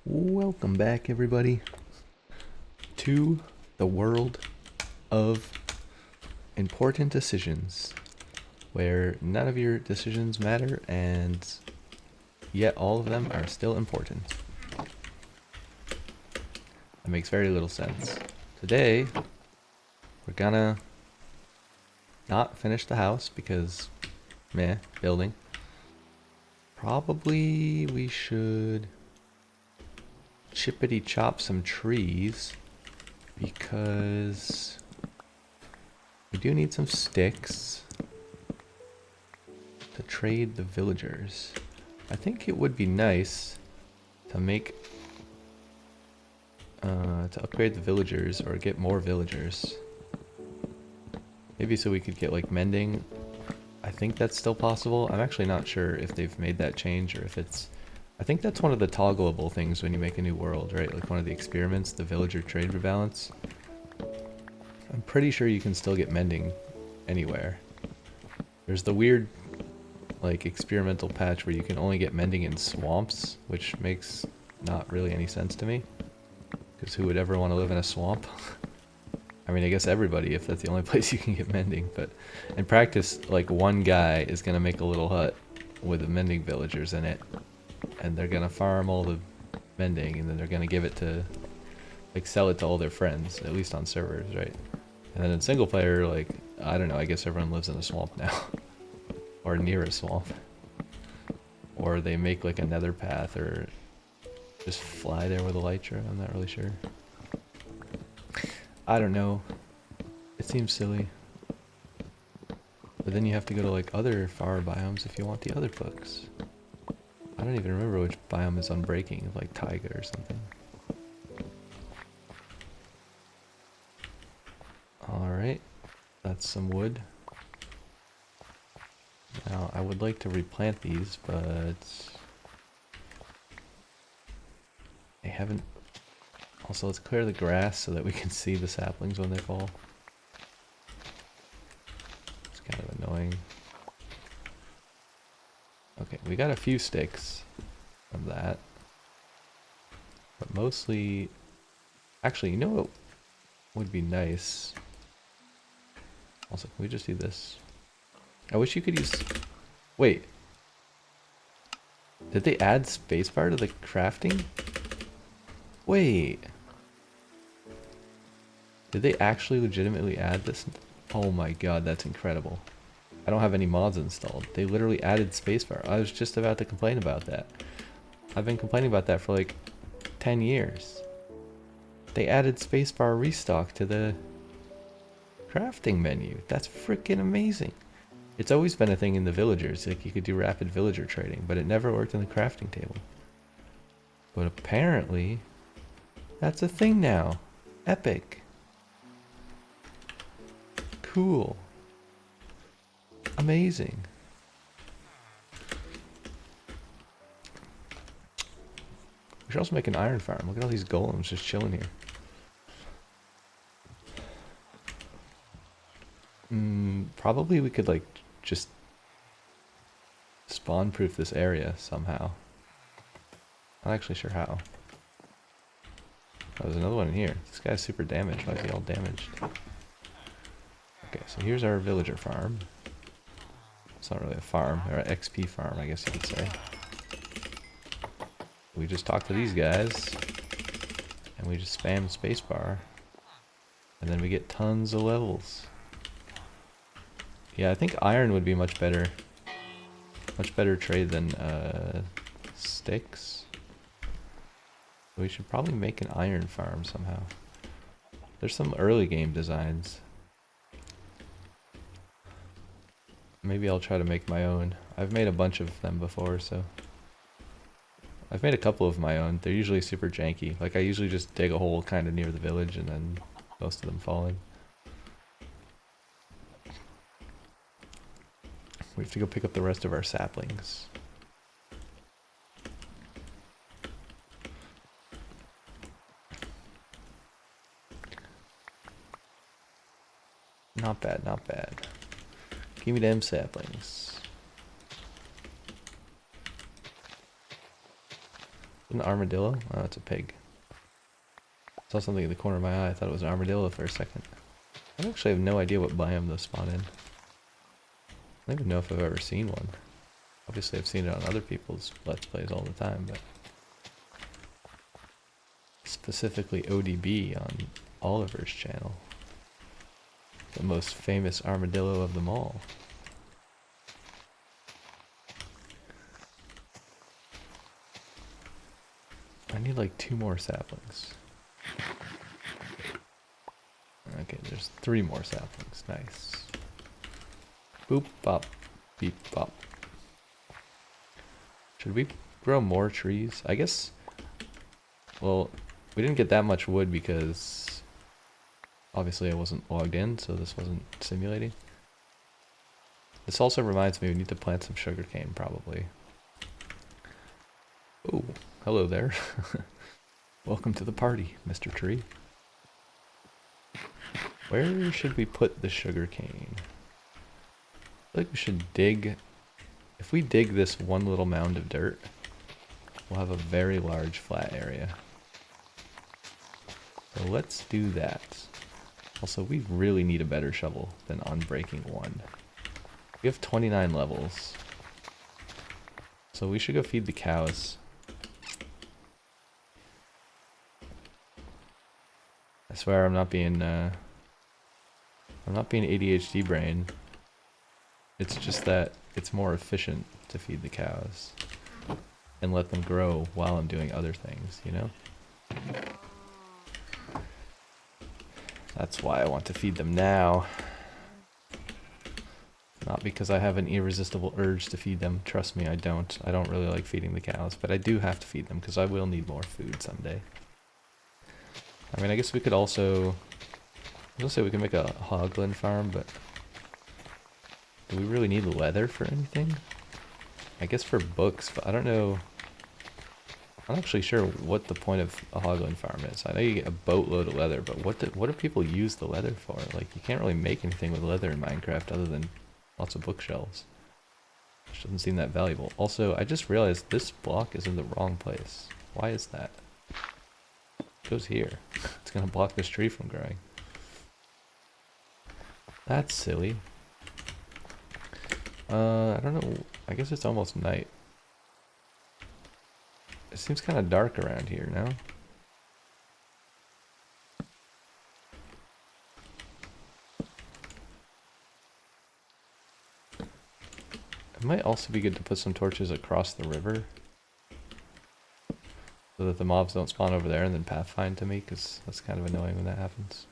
Welcome back, everybody, to the world of important decisions, where none of your decisions matter, and yet all of them are still important. That makes very little sense. Today, we're gonna not finish the house because, building. Probably we should chippity chop some trees because we do need some sticks to trade the villagers. I think it would be nice to make to upgrade the villagers or get more villagers. Maybe so we could get like mending. I think that's still possible. I'm actually not sure if they've made that change or if it's... I think that's one of the toggleable things when you make a new world, right? Like one of the experiments, the villager trade rebalance. I'm pretty sure you can still get mending anywhere. There's the weird like experimental patch where you can only get mending in swamps, which makes not really any sense to me. Because who would ever want to live in a swamp? I mean, I guess everybody, if that's the only place you can get mending. But in practice, like one guy is going to make a little hut with the mending villagers in it. And they're going to farm all the mending, and then they're going to give it to, like, sell it to all their friends, at least on servers, right? And then in single player, like, I don't know, I guess everyone lives in a swamp now. Or near a swamp. Or they make like a nether path, or just fly there with a elytra. I'm not really sure. I don't know. It seems silly. But then you have to go to like other far biomes if you want the other books. I don't even remember which biome is unbreaking, like taiga or something. Alright, that's some wood. Now, I would like to replant these, but I haven't... Also, let's clear the grass so that we can see the saplings when they fall. It's kind of annoying. Okay, we got a few sticks of that. But mostly... Actually, you know what would be nice? Also, can we just do this? I wish you could use... Wait. Did they add spacebar to the crafting? Wait. Did they actually legitimately add this? Oh my god, that's incredible. I don't have any mods installed. They literally added spacebar. I was just about to complain about that. I've been complaining about that for like 10 years. They added spacebar restock to the crafting menu. That's freaking amazing. It's always been a thing in the villagers, like you could do rapid villager trading, but it never worked in the crafting table. But apparently, that's a thing now. Epic. Cool. Amazing. We should also make an iron farm. Look at all these golems just chilling here. Probably we could like just spawn proof this area somehow. Not actually sure how. Oh, there's another one in here. This guy's super damaged. Why is he all damaged? Okay, so here's our villager farm. It's not really a farm, or an XP farm, I guess you could say. We just talk to these guys, and we just spam spacebar, and then we get tons of levels. Yeah, I think iron would be much better trade than sticks. We should probably make an iron farm somehow. There's some early game designs. Maybe I'll try to make my own. I've made a bunch of them before, so... I've made a couple of my own. They're usually super janky. Like, I usually just dig a hole kind of near the village and then most of them fall in. We have to go pick up the rest of our saplings. Not bad, not bad. Give me them saplings. An armadillo? Oh, it's a pig. Saw something in the corner of my eye. I thought it was an armadillo for a second. I actually have no idea what biome those spawn in. I don't even know if I've ever seen one. Obviously I've seen it on other people's Let's Plays all the time, but... specifically ODB on Oliver's channel. The most famous armadillo of them all. I need like 2 more saplings. Okay, there's 3 more saplings. Nice. Boop, bop, beep, bop. Should we grow more trees? I guess... well, we didn't get that much wood because... obviously I wasn't logged in, so this wasn't simulating. This also reminds me we need to plant some sugarcane, probably. Oh, hello there. Welcome to the party, Mr. Tree. Where should we put the sugarcane? I feel like we should dig... if we dig this one little mound of dirt, we'll have a very large flat area. So let's do that. Also, we really need a better shovel than Unbreaking 1. We have 29 levels. So we should go feed the cows. I swear I'm not being ADHD brain. It's just that it's more efficient to feed the cows and let them grow while I'm doing other things, you know? That's why I want to feed them now. Not because I have an irresistible urge to feed them. Trust me, I don't. I don't really like feeding the cows, but I do have to feed them because I will need more food someday. I mean, I guess we could also... I was gonna say we can make a hoglin farm, but... do we really need leather for anything? I guess for books, but I don't know... I'm not actually sure what the point of a hoglin farm is. I know you get a boatload of leather, but what do people use the leather for? Like, you can't really make anything with leather in Minecraft other than lots of bookshelves. Which doesn't seem that valuable. Also, I just realized this block is in the wrong place. Why is that? It goes here. It's gonna block this tree from growing. That's silly. I don't know. I guess it's almost night. It seems kind of dark around here now. It might also be good to put some torches across the river so that the mobs don't spawn over there and then pathfind to me, because that's kind of annoying when that happens.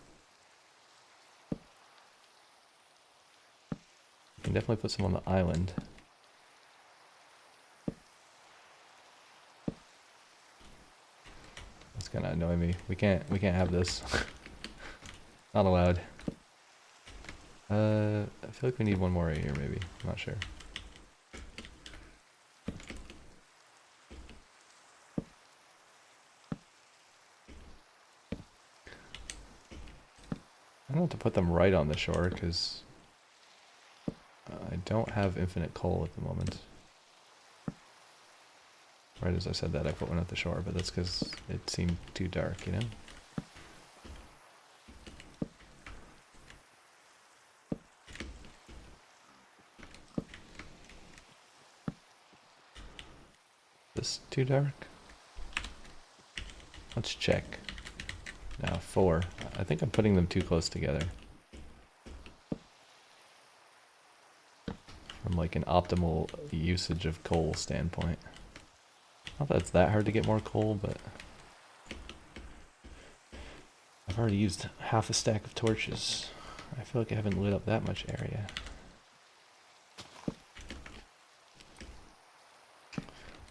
You can definitely put some on the island. That's gonna annoy me. We can't have this. Not allowed. I feel like we need one more right here, maybe. I'm not sure. I don't have to put them right on the shore, because I don't have infinite coal at the moment. Right as I said that, I put one at the shore, but that's because it seemed too dark, you know? This too dark? Let's check. Now 4. I think I'm putting them too close together. From like an optimal usage of coal standpoint. Not that it's that hard to get more coal, but I've already used half a stack of torches. I feel like I haven't lit up that much area.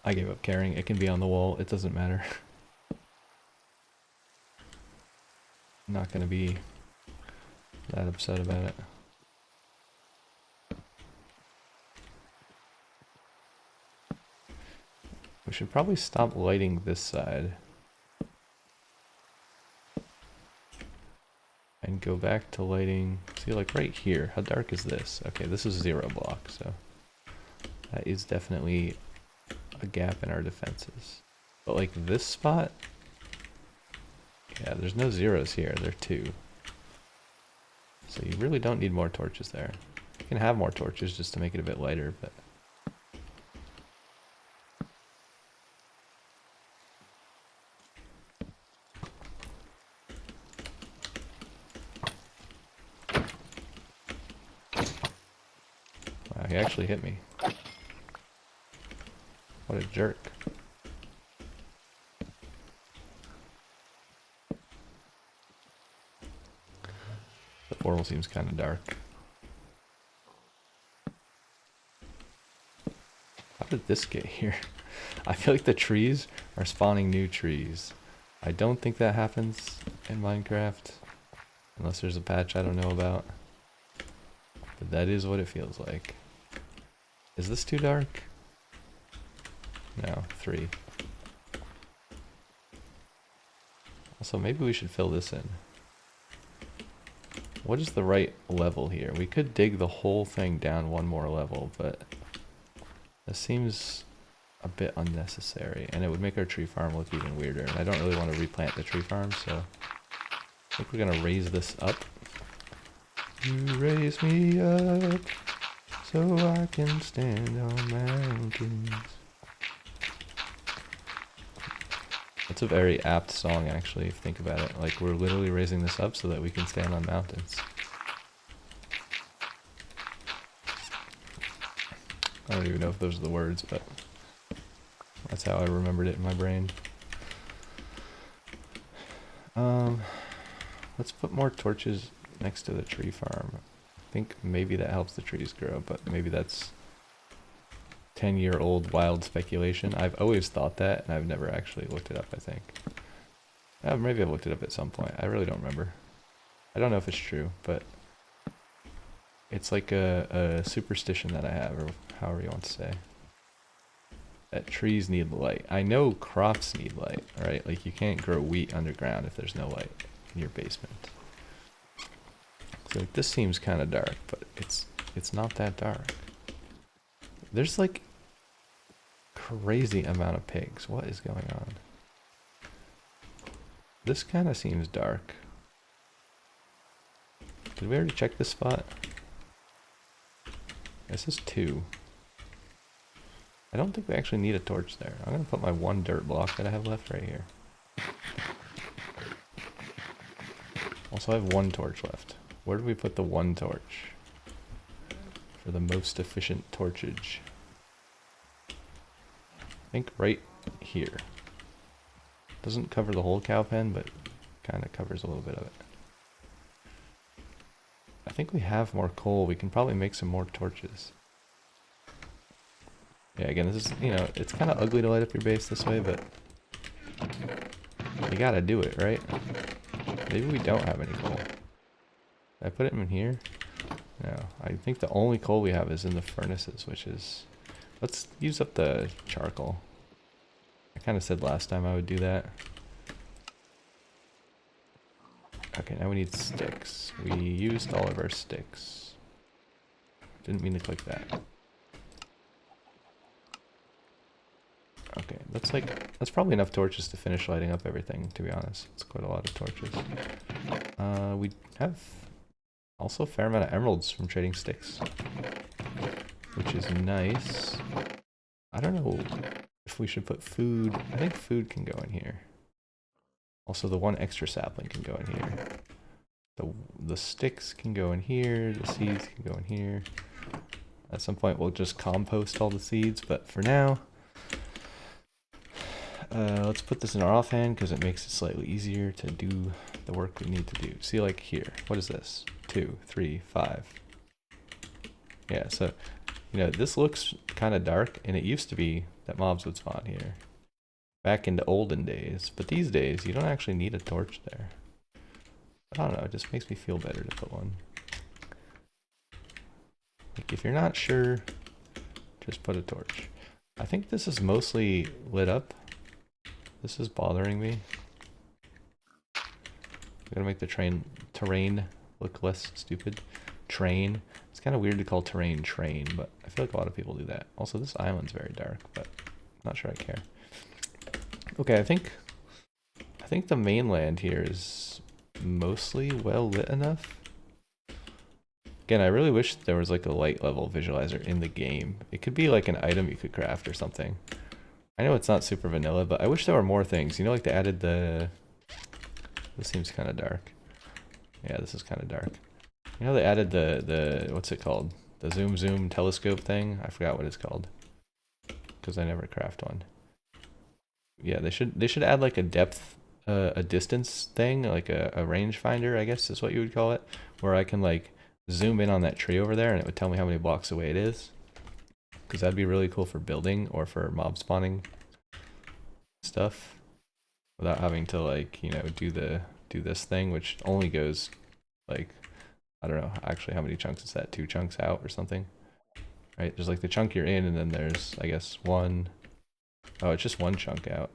I gave up caring. It can be on the wall. It doesn't matter. I'm not gonna be that upset about it. We should probably stop lighting this side and go back to lighting, see, like right here. How dark is this? Okay, this is 0 block, so that is definitely a gap in our defenses. But like this spot, yeah, there's no zeros here. There are 2. So you really don't need more torches there. You can have more torches just to make it a bit lighter, but... Wow, he actually hit me. What a jerk. The portal seems kind of dark. How did this get here? I feel like the trees are spawning new trees. I don't think that happens in Minecraft. Unless there's a patch I don't know about. But that is what it feels like. Is this too dark? No, 3. Also, maybe we should fill this in. What is the right level here? We could dig the whole thing down 1 more level, but this seems a bit unnecessary, and it would make our tree farm look even weirder, and I don't really want to replant the tree farm, so I think we're gonna raise this up. You raise me up so I can stand on mountains. That's a very apt song, actually, if you think about it. Like, we're literally raising this up so that we can stand on mountains. I don't even know if those are the words, but that's how I remembered it in my brain. Let's put more torches next to the tree farm. I think maybe that helps the trees grow, but maybe that's 10-year-old wild speculation. I've always thought that, and I've never actually looked it up, I think. Maybe I've looked it up at some point. I really don't remember. I don't know if it's true, but it's like a superstition that I have, or however you want to say. That trees need light. I know crops need light, right? Like, you can't grow wheat underground if there's no light in your basement. So like, this seems kind of dark, but it's not that dark. There's like crazy amount of pigs. What is going on? This kind of seems dark. Did we already check this spot? This is 2. I don't think we actually need a torch there. I'm gonna put my 1 dirt block that I have left right here. Also, I have 1 torch left. Where do we put the 1 torch? For the most efficient torchage. I think right here. Doesn't cover the whole cow pen, but kind of covers a little bit of it. I think we have more coal. We can probably make some more torches. Yeah, again, this is, you know, it's kind of ugly to light up your base this way, but you gotta do it, right? Maybe we don't have any coal. Did I put it in here? No, I think the only coal we have is in the furnaces, which is... Let's use up the charcoal. I kind of said last time I would do that. Okay, now we need sticks. We used all of our sticks. Didn't mean to click that. Okay, that's probably enough torches to finish lighting up everything, to be honest. It's quite a lot of torches. We have also a fair amount of emeralds from trading sticks, which is nice. I don't know if we should put food. I think food can go in here. Also, the 1 extra sapling can go in here. The sticks can go in here. The seeds can go in here. At some point, we'll just compost all the seeds, but for now, let's put this in our offhand because it makes it slightly easier to do the work we need to do. See, like here, what is this? 2, 3, 5. Yeah, so, you know, this looks kind of dark, and it used to be that mobs would spawn here back in the olden days, but these days you don't actually need a torch there. I don't know, it just makes me feel better to put one. Like, if you're not sure, just put a torch. I think this is mostly lit up. This is bothering me. I'm gonna make the terrain look less stupid. Train. It's kind of weird to call terrain train, but I feel like a lot of people do that. Also, this island's very dark, but I'm not sure I care. Okay, I think the mainland here is mostly well lit enough. Again, I really wish there was like a light level visualizer in the game. It could be like an item you could craft or something. I know it's not super vanilla, but I wish there were more things. You know, like they added the... This seems kind of dark. Yeah, this is kind of dark. You know, they added the what's it called? The zoom telescope thing? I forgot what it's called. Because I never craft one. Yeah, they should add like a depth, a distance thing, like a rangefinder, I guess is what you would call it, where I can like zoom in on that tree over there and it would tell me how many blocks away it is. Because that'd be really cool for building or for mob spawning stuff, without having to like, you know, do this thing, which only goes like, I don't know actually how many chunks is that, 2 chunks out or something, right? There's like the chunk you're in, and then there's, I guess, one. Oh, it's just 1 chunk out.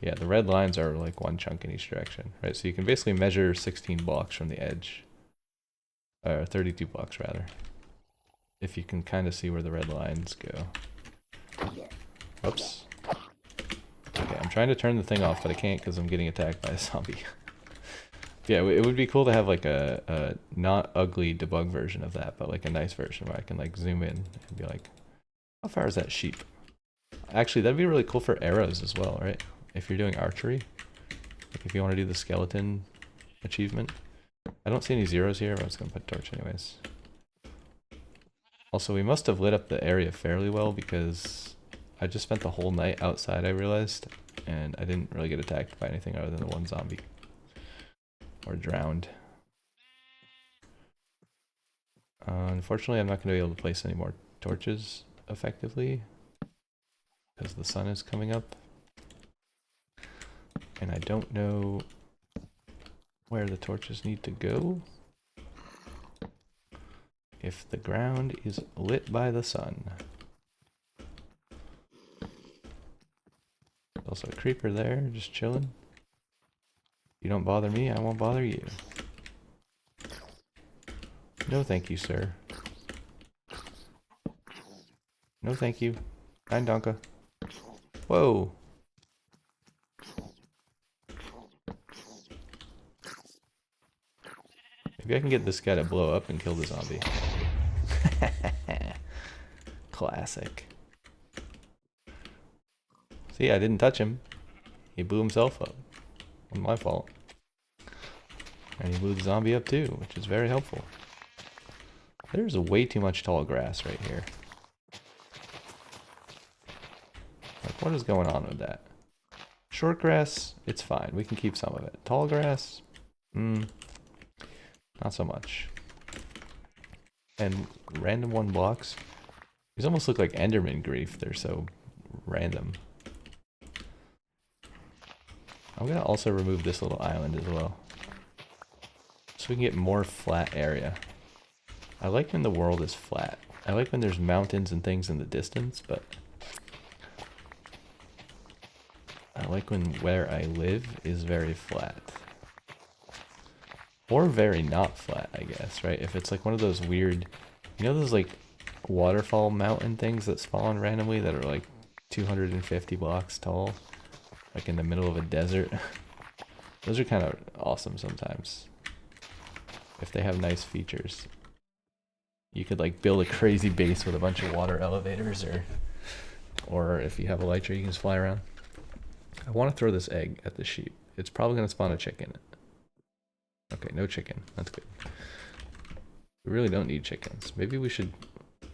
Yeah, the red lines are like 1 chunk in each direction, right? So you can basically measure 16 blocks from the edge, or 32 blocks rather, if you can kind of see where the red lines go. Oops. Okay, I'm trying to turn the thing off, but I can't because I'm getting attacked by a zombie. Yeah, it would be cool to have like a not ugly debug version of that, but like a nice version where I can like zoom in and be like, how far is that sheep? Actually, that'd be really cool for arrows as well, right? If you're doing archery, like if you want to do the skeleton achievement. I don't see any zeros here, but I'm just going to put a torch anyways. Also, we must have lit up the area fairly well because I just spent the whole night outside, I realized, and I didn't really get attacked by anything other than the 1 zombie. Or drowned. Unfortunately, I'm not going to be able to place any more torches effectively because the sun is coming up. And I don't know where the torches need to go if the ground is lit by the sun. There's also a creeper there, just chilling. You don't bother me, I won't bother you. No thank you, sir. No thank you. Nein, danke. Whoa! Maybe I can get this guy to blow up and kill the zombie. Classic. See, I didn't touch him. He blew himself up. Wasn't my fault. And he blew the zombie up too, which is very helpful. There's way too much tall grass right here. Like, what is going on with that? Short grass, it's fine. We can keep some of it. Tall grass, not so much. And random 1 blocks. These almost look like Enderman grief. They're so random. I'm gonna also remove this little island as well, so we can get more flat area. I like when the world is flat. I like when there's mountains and things in the distance, but I like when where I live is very flat. Or very not flat, I guess, right? If it's like one of those weird, you know those like waterfall mountain things that spawn randomly that are like 250 blocks tall? Like in the middle of a desert. Those are kind of awesome sometimes. If they have nice features. You could like build a crazy base with a bunch of water elevators, or if you have a elytra you can just fly around. I want to throw this egg at the sheep. It's probably going to spawn a chicken. Okay, no chicken. That's good. We really don't need chickens. Maybe we should...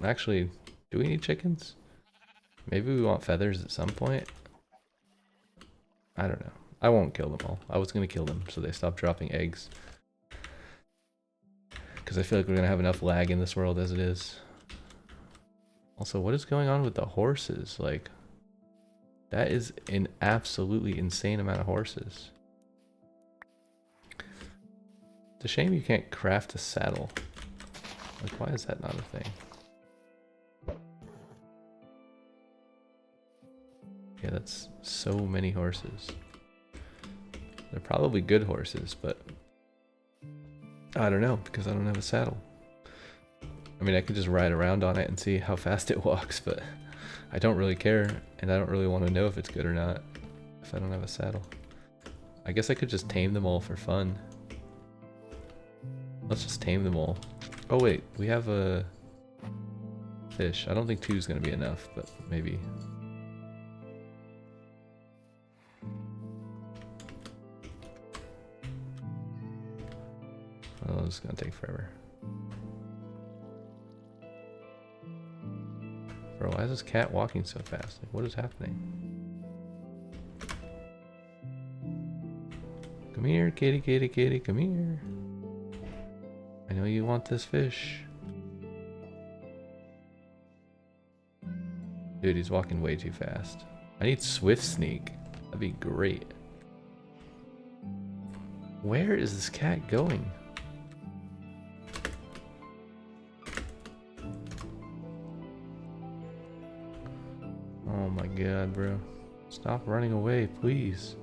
Actually, do we need chickens? Maybe we want feathers at some point? I don't know. I won't kill them all. I was going to kill them so they stop dropping eggs. Because I feel like we're going to have enough lag in this world as it is. Also, what is going on with the horses? Like, that is an absolutely insane amount of horses. It's a shame you can't craft a saddle. Like, why is that not a thing? Yeah, that's so many horses. They're probably good horses, but I don't know, because I don't have a saddle. I mean, I could just ride around on it and see how fast it walks, but I don't really care, and I don't really want to know if it's good or not. if I don't have a saddle? I guess I could just tame them all for fun. Let's just tame them all. Oh wait, we have a fish. I don't think 2 is going to be enough, but maybe. Oh, this is going to take forever. Bro, why is this cat walking so fast? Like, what is happening? Come here, kitty, kitty, kitty, come here. I know you want this fish. Dude, he's walking way too fast. I need Swift Sneak. That'd be great. Where is this cat going? Oh my god, bro. Stop running away, please.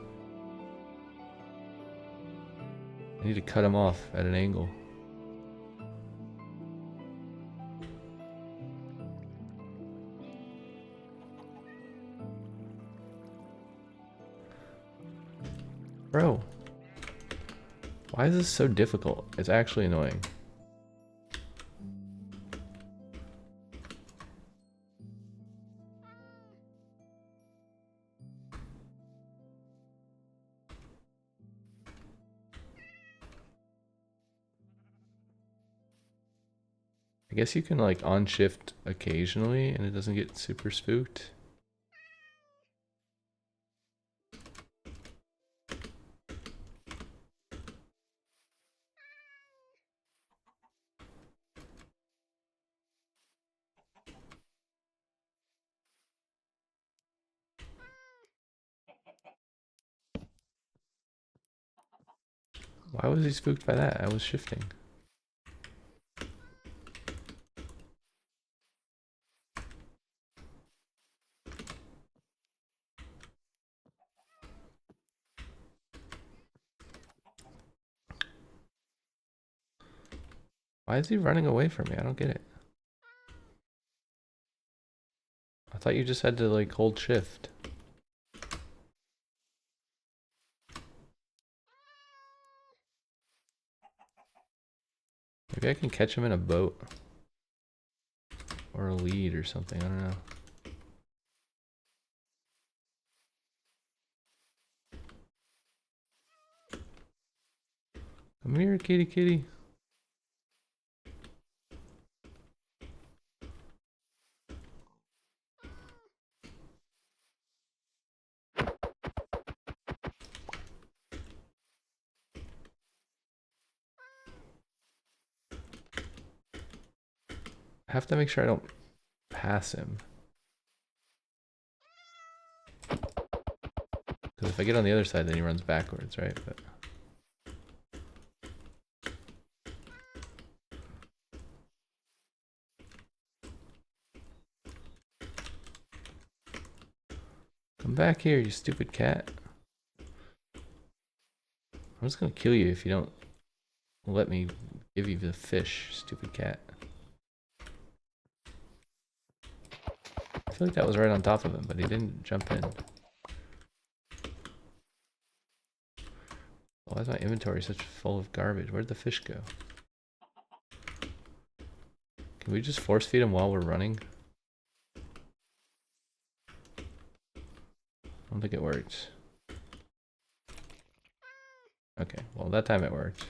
I need to cut him off at an angle. Bro, why is this so difficult? It's actually annoying. I guess you can like on shift occasionally and it doesn't get super spooked. Why was he spooked by that? I was shifting. Why is he running away from me? I don't get it. I thought you just had to like hold shift. Maybe I can catch him in a boat. Or a lead or something, I don't know. Come here, kitty kitty. I have to make sure I don't pass him. Because if I get on the other side, then he runs backwards, right? But come back here, you stupid cat. I'm just gonna kill you if you don't let me give you the fish, stupid cat. I feel like that was right on top of him, but he didn't jump in. Why is my inventory such full of garbage? Where'd the fish go? Can we just force feed him while we're running? I don't think it works. Okay, well that time it worked.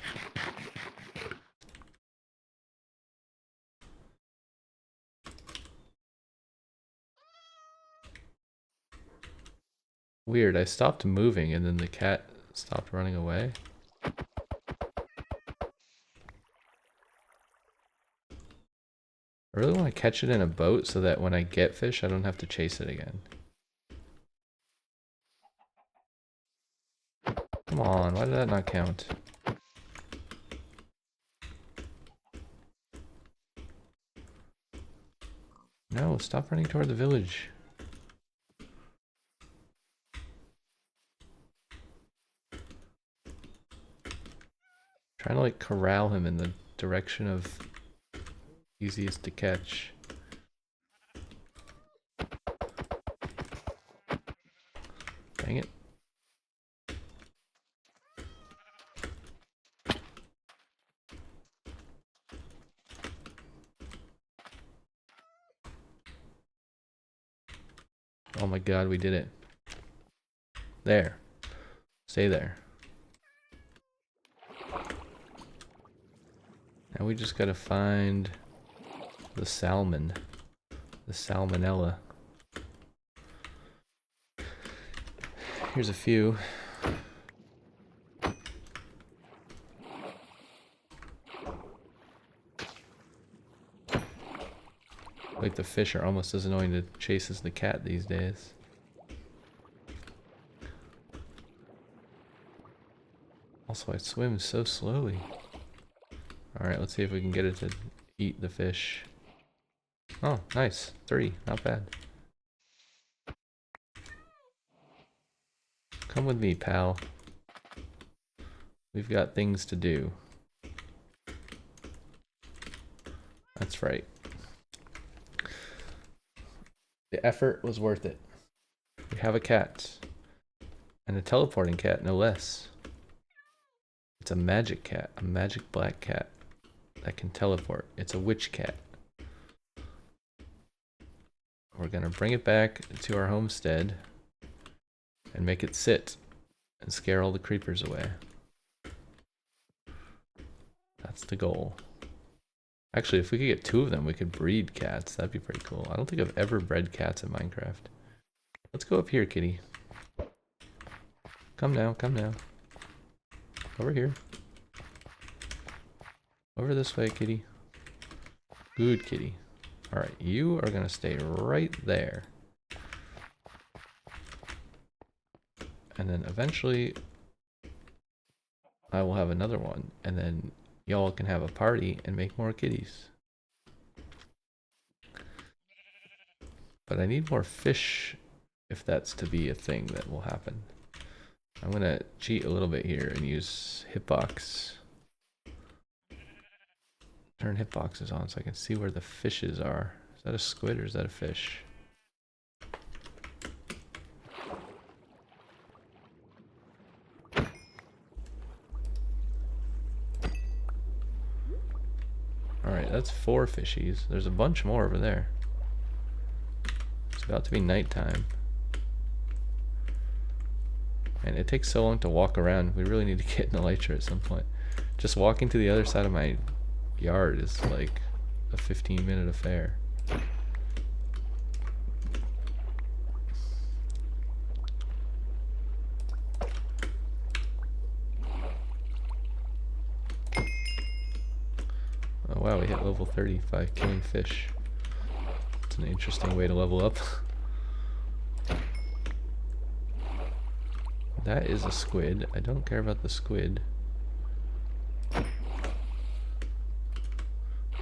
Weird, I stopped moving and then the cat stopped running away. I really want to catch it in a boat so that when I get fish, I don't have to chase it again. Come on, why did that not count? No, stop running toward the village. Trying to like corral him in the direction of easiest to catch. Dang it. Oh my god, we did it. There. Stay there. Now we just gotta find the salmon. The salmonella. Here's a few. Like the fish are almost as annoying to chase as the cat these days. Also, I swim so slowly. Alright, let's see if we can get it to eat the fish. Oh, nice. 3. Not bad. Come with me, pal. We've got things to do. That's right. The effort was worth it. We have a cat. And a teleporting cat, no less. It's a magic cat. A magic black cat that can teleport. It's a witch cat. We're gonna bring it back to our homestead and make it sit and scare all the creepers away. That's the goal. Actually, if we could get 2 of them, we could breed cats. That'd be pretty cool. I don't think I've ever bred cats in Minecraft. Let's go up here, kitty. Come now, come now. Over here. Over this way, kitty. Good kitty. Alright, you are gonna stay right there. And then eventually I will have another one, and then y'all can have a party and make more kitties. But I need more fish if that's to be a thing that will happen. I'm gonna cheat a little bit here and use hitbox. Turn hitboxes on so I can see where the fishes are. Is that a squid or is that a fish? Alright, that's 4 fishies. There's a bunch more over there. It's about to be nighttime. And it takes so long to walk around. We really need to get in elytra at some point. Just walking to the other side of my yard is like a 15-minute affair. Oh wow, we hit level 30 by killing fish. It's an interesting way to level up. That is a squid. I don't care about the squid. I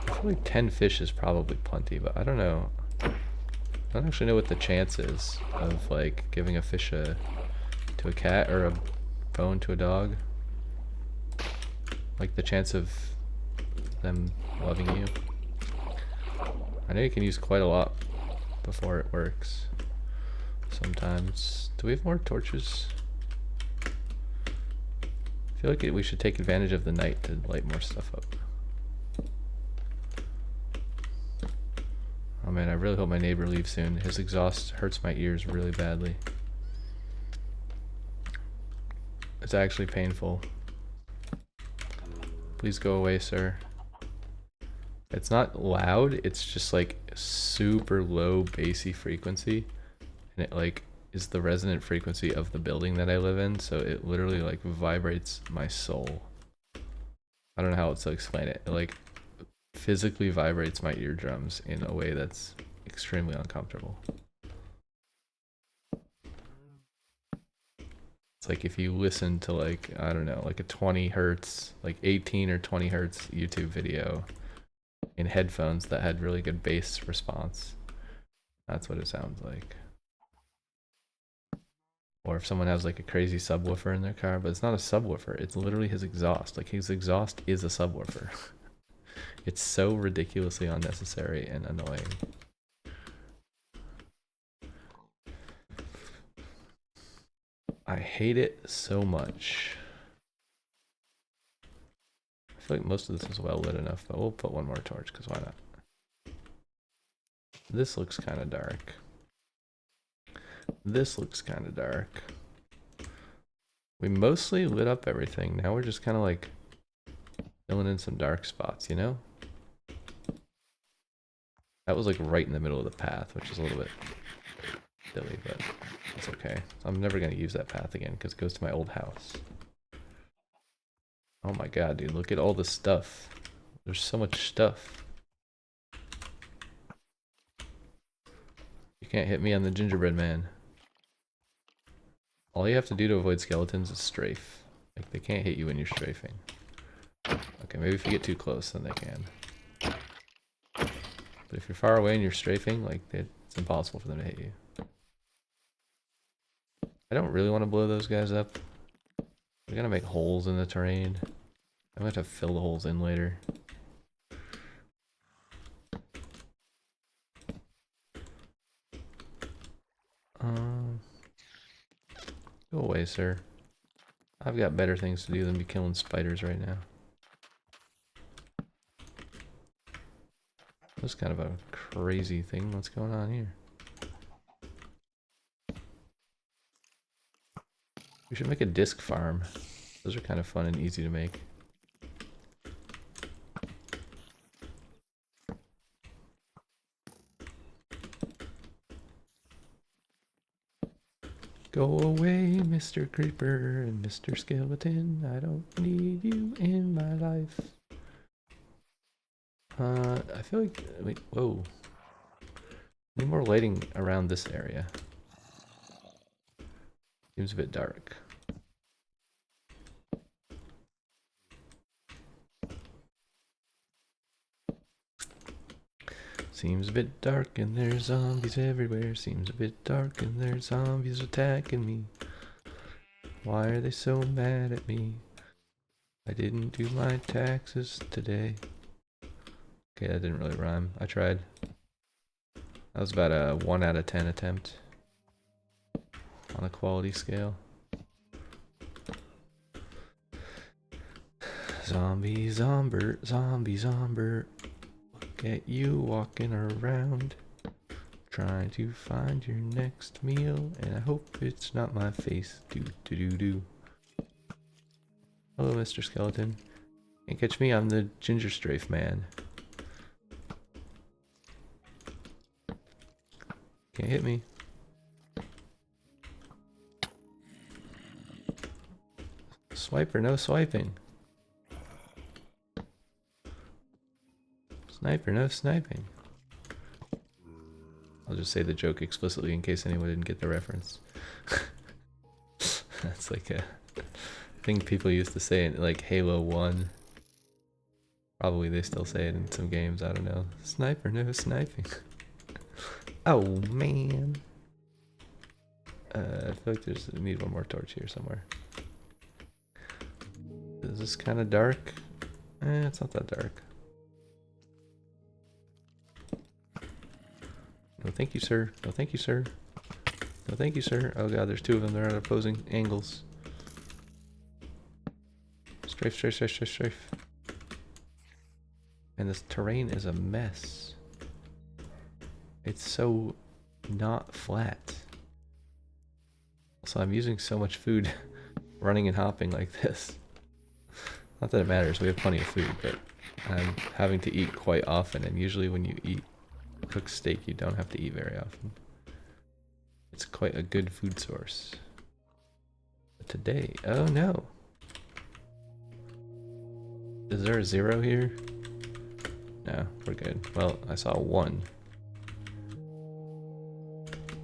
feel like 10 fish is probably plenty, but I don't know. I don't actually know what the chance is of like giving a fish to a cat or a bone to a dog. Like the chance of them loving you. I know you can use quite a lot before it works. Sometimes. Do we have more torches? I feel like we should take advantage of the night to light more stuff up. Oh man, I really hope my neighbor leaves soon. His exhaust hurts my ears really badly. It's actually painful. Please go away, sir. It's not loud, it's just like super low bassy frequency. And it like is the resonant frequency of the building that I live in, so it literally like vibrates my soul. I don't know how else to explain it. It like physically vibrates my eardrums in a way that's extremely uncomfortable. It's like if you listen to like, I don't know, like a 20 hertz, like 18 or 20 hertz YouTube video in headphones that had really good bass response. That's what it sounds like. Or if someone has like a crazy subwoofer in their car, but it's not a subwoofer, it's literally his exhaust. Like his exhaust is a subwoofer. It's so ridiculously unnecessary and annoying. I hate it so much. I feel like most of this is well lit enough, but we'll put one more torch, because why not? This looks kind of dark. This looks kind of dark. We mostly lit up everything. Now we're just kind of like filling in some dark spots, you know? That was like right in the middle of the path, which is a little bit silly, but it's okay. I'm never going to use that path again because it goes to my old house. Oh my god, dude, look at all the stuff. There's so much stuff. You can't hit me on the gingerbread man. All you have to do to avoid skeletons is strafe. Like, they can't hit you when you're strafing. Okay, maybe if you get too close, then they can. But if you're far away and you're strafing, like, it's impossible for them to hit you. I don't really want to blow those guys up. We're gonna make holes in the terrain. I'm gonna have to fill the holes in later. Go away, sir. I've got better things to do than be killing spiders right now. That's kind of a crazy thing. What's going on here? We should make a disc farm. Those are kind of fun and easy to make. Go away, Mr. Creeper and Mr. Skeleton. I don't need you in my life. I feel like, wait, whoa. Need more lighting around this area. Seems a bit dark. Seems a bit dark and there's zombies everywhere. Seems a bit dark and there's zombies attacking me. Why are they so mad at me? I didn't do my taxes today. Okay, that didn't really rhyme. I tried. That was about a 1 out of 10 attempt on a quality scale. Zombie Zombert, Zombie Zombert. Look at you walking around, trying to find your next meal, and I hope it's not my face. Do. Hello, Mr. Skeleton. Can't catch me, I'm the ginger strafe man. Can't hit me. Swiper, no swiping. Sniper, no sniping. I'll just say the joke explicitly in case anyone didn't get the reference. That's like a thing people used to say in like Halo 1. Probably they still say it in some games, I don't know. Sniper, no sniping. Oh man. I feel like I need one more torch here somewhere. Is this kind of dark? It's not that dark. No thank you, sir. No thank you, sir. No thank you, sir. Oh god, there's two of them. They're at opposing angles. Strafe. And this terrain is a mess. It's so not flat. So I'm using so much food running and hopping like this. Not that it matters, we have plenty of food, but I'm having to eat quite often, and usually when you eat cooked steak, you don't have to eat very often. It's quite a good food source. But today, oh no. Is there a 0 here? No, we're good. Well, I saw 1.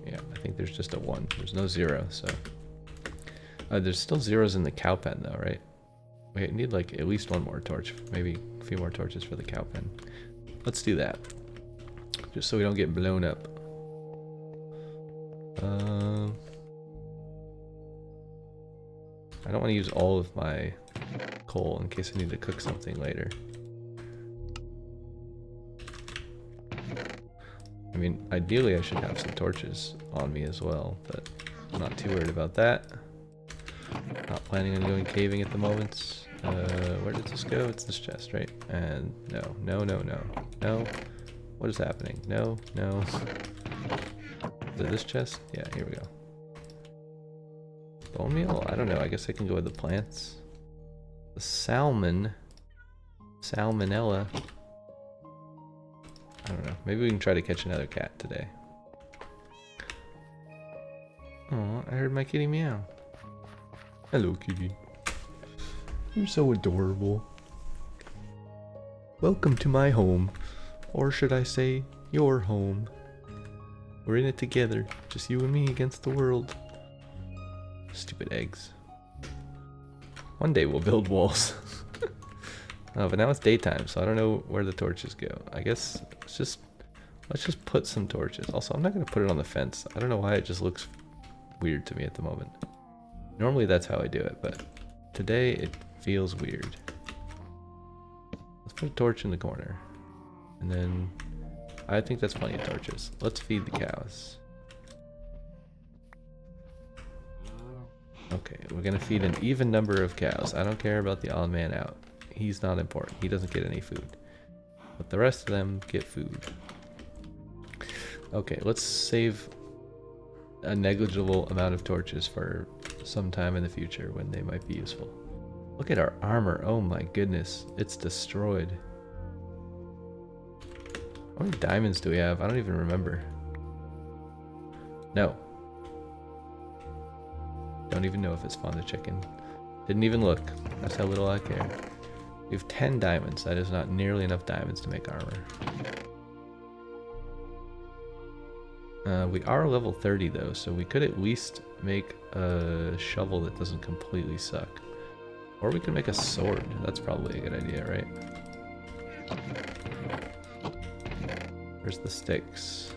Yeah, I think there's just a 1. There's no 0, so. There's still 0s in the cow pen though, right? We need like at least one more torch. Maybe a few more torches for the cow pen. Let's do that. Just so we don't get blown up. I don't want to use all of my coal in case I need to cook something later. I mean, ideally I should have some torches on me as well, but I'm not too worried about that. Not planning on going caving at the moment. Where did this go? It's this chest, right? And no. What is happening? No. Is it this chest? Yeah, here we go. Bone meal? I don't know. I guess I can go with the plants. The salmon. Salmonella. I don't know. Maybe we can try to catch another cat today. Oh, I heard my kitty meow. Hello, kitty. You're so adorable. Welcome to my home. Or should I say, your home. We're in it together. Just you and me against the world. Stupid eggs. One day we'll build walls. Oh, but now it's daytime, so I don't know where the torches go. I guess let's just put some torches. Also, I'm not gonna put it on the fence. I don't know why it just looks weird to me at the moment. Normally that's how I do it, but today it feels weird. Let's put a torch in the corner. And then I think that's plenty of torches. Let's feed the cows. Okay, we're gonna feed an even number of cows. I don't care about the odd man out. He's not important. He doesn't get any food. But the rest of them get food. Okay, let's save a negligible amount of torches for some time in the future when they might be useful. Look at our armor. Oh my goodness. It's destroyed. How many diamonds do we have? I don't even remember. No. Don't even know if it spawned a chicken. Didn't even look. That's how little I care. We have 10 diamonds. That is not nearly enough diamonds to make armor. We are level 30 though, so we could at least make a shovel that doesn't completely suck. Or we could make a sword. That's probably a good idea, right? Where's the sticks?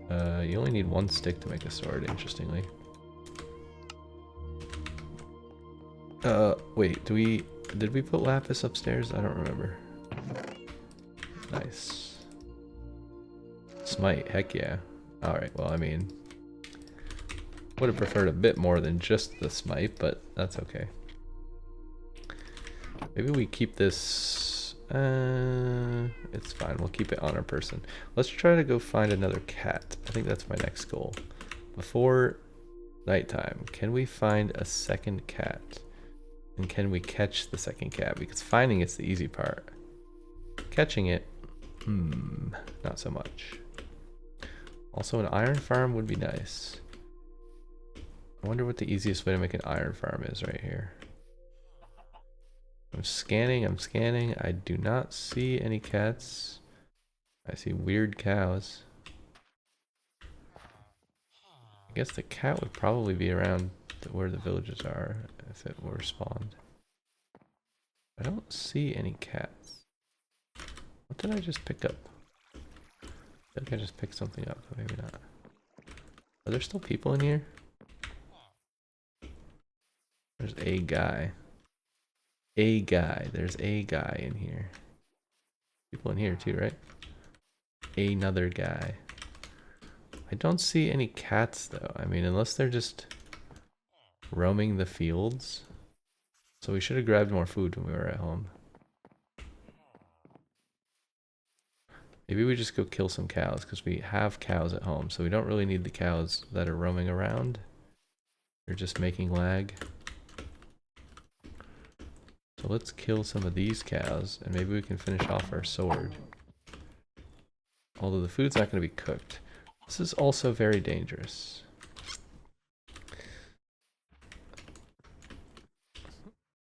You only need one stick to make a sword, interestingly. Wait, did we put lapis upstairs? I don't remember. Nice. Smite, heck yeah. Alright, well, I mean, would have preferred a bit more than just the smite, but that's okay. Maybe we keep this, it's fine, we'll keep it on our person. Let's try to go find another cat. I think that's my next goal. Before nighttime, can we find a second cat? And can we catch the second cat? Because finding it's the easy part. Catching it, not so much. Also, an iron farm would be nice. I wonder what the easiest way to make an iron farm is right here. I'm scanning. I do not see any cats. I see weird cows. I guess the cat would probably be around where the villages are if it were spawned. I don't see any cats. What did I just pick up? I think I just picked something up, but maybe not. Are there still people in here? There's a guy. There's a guy in here. People in here too, right? Another guy. I don't see any cats though. I mean, unless they're just roaming the fields. So we should have grabbed more food when we were at home. Maybe we just go kill some cows because we have cows at home. So we don't really need the cows that are roaming around. They're just making lag. So let's kill some of these cows and maybe we can finish off our sword. Although the food's not going to be cooked. This is also very dangerous.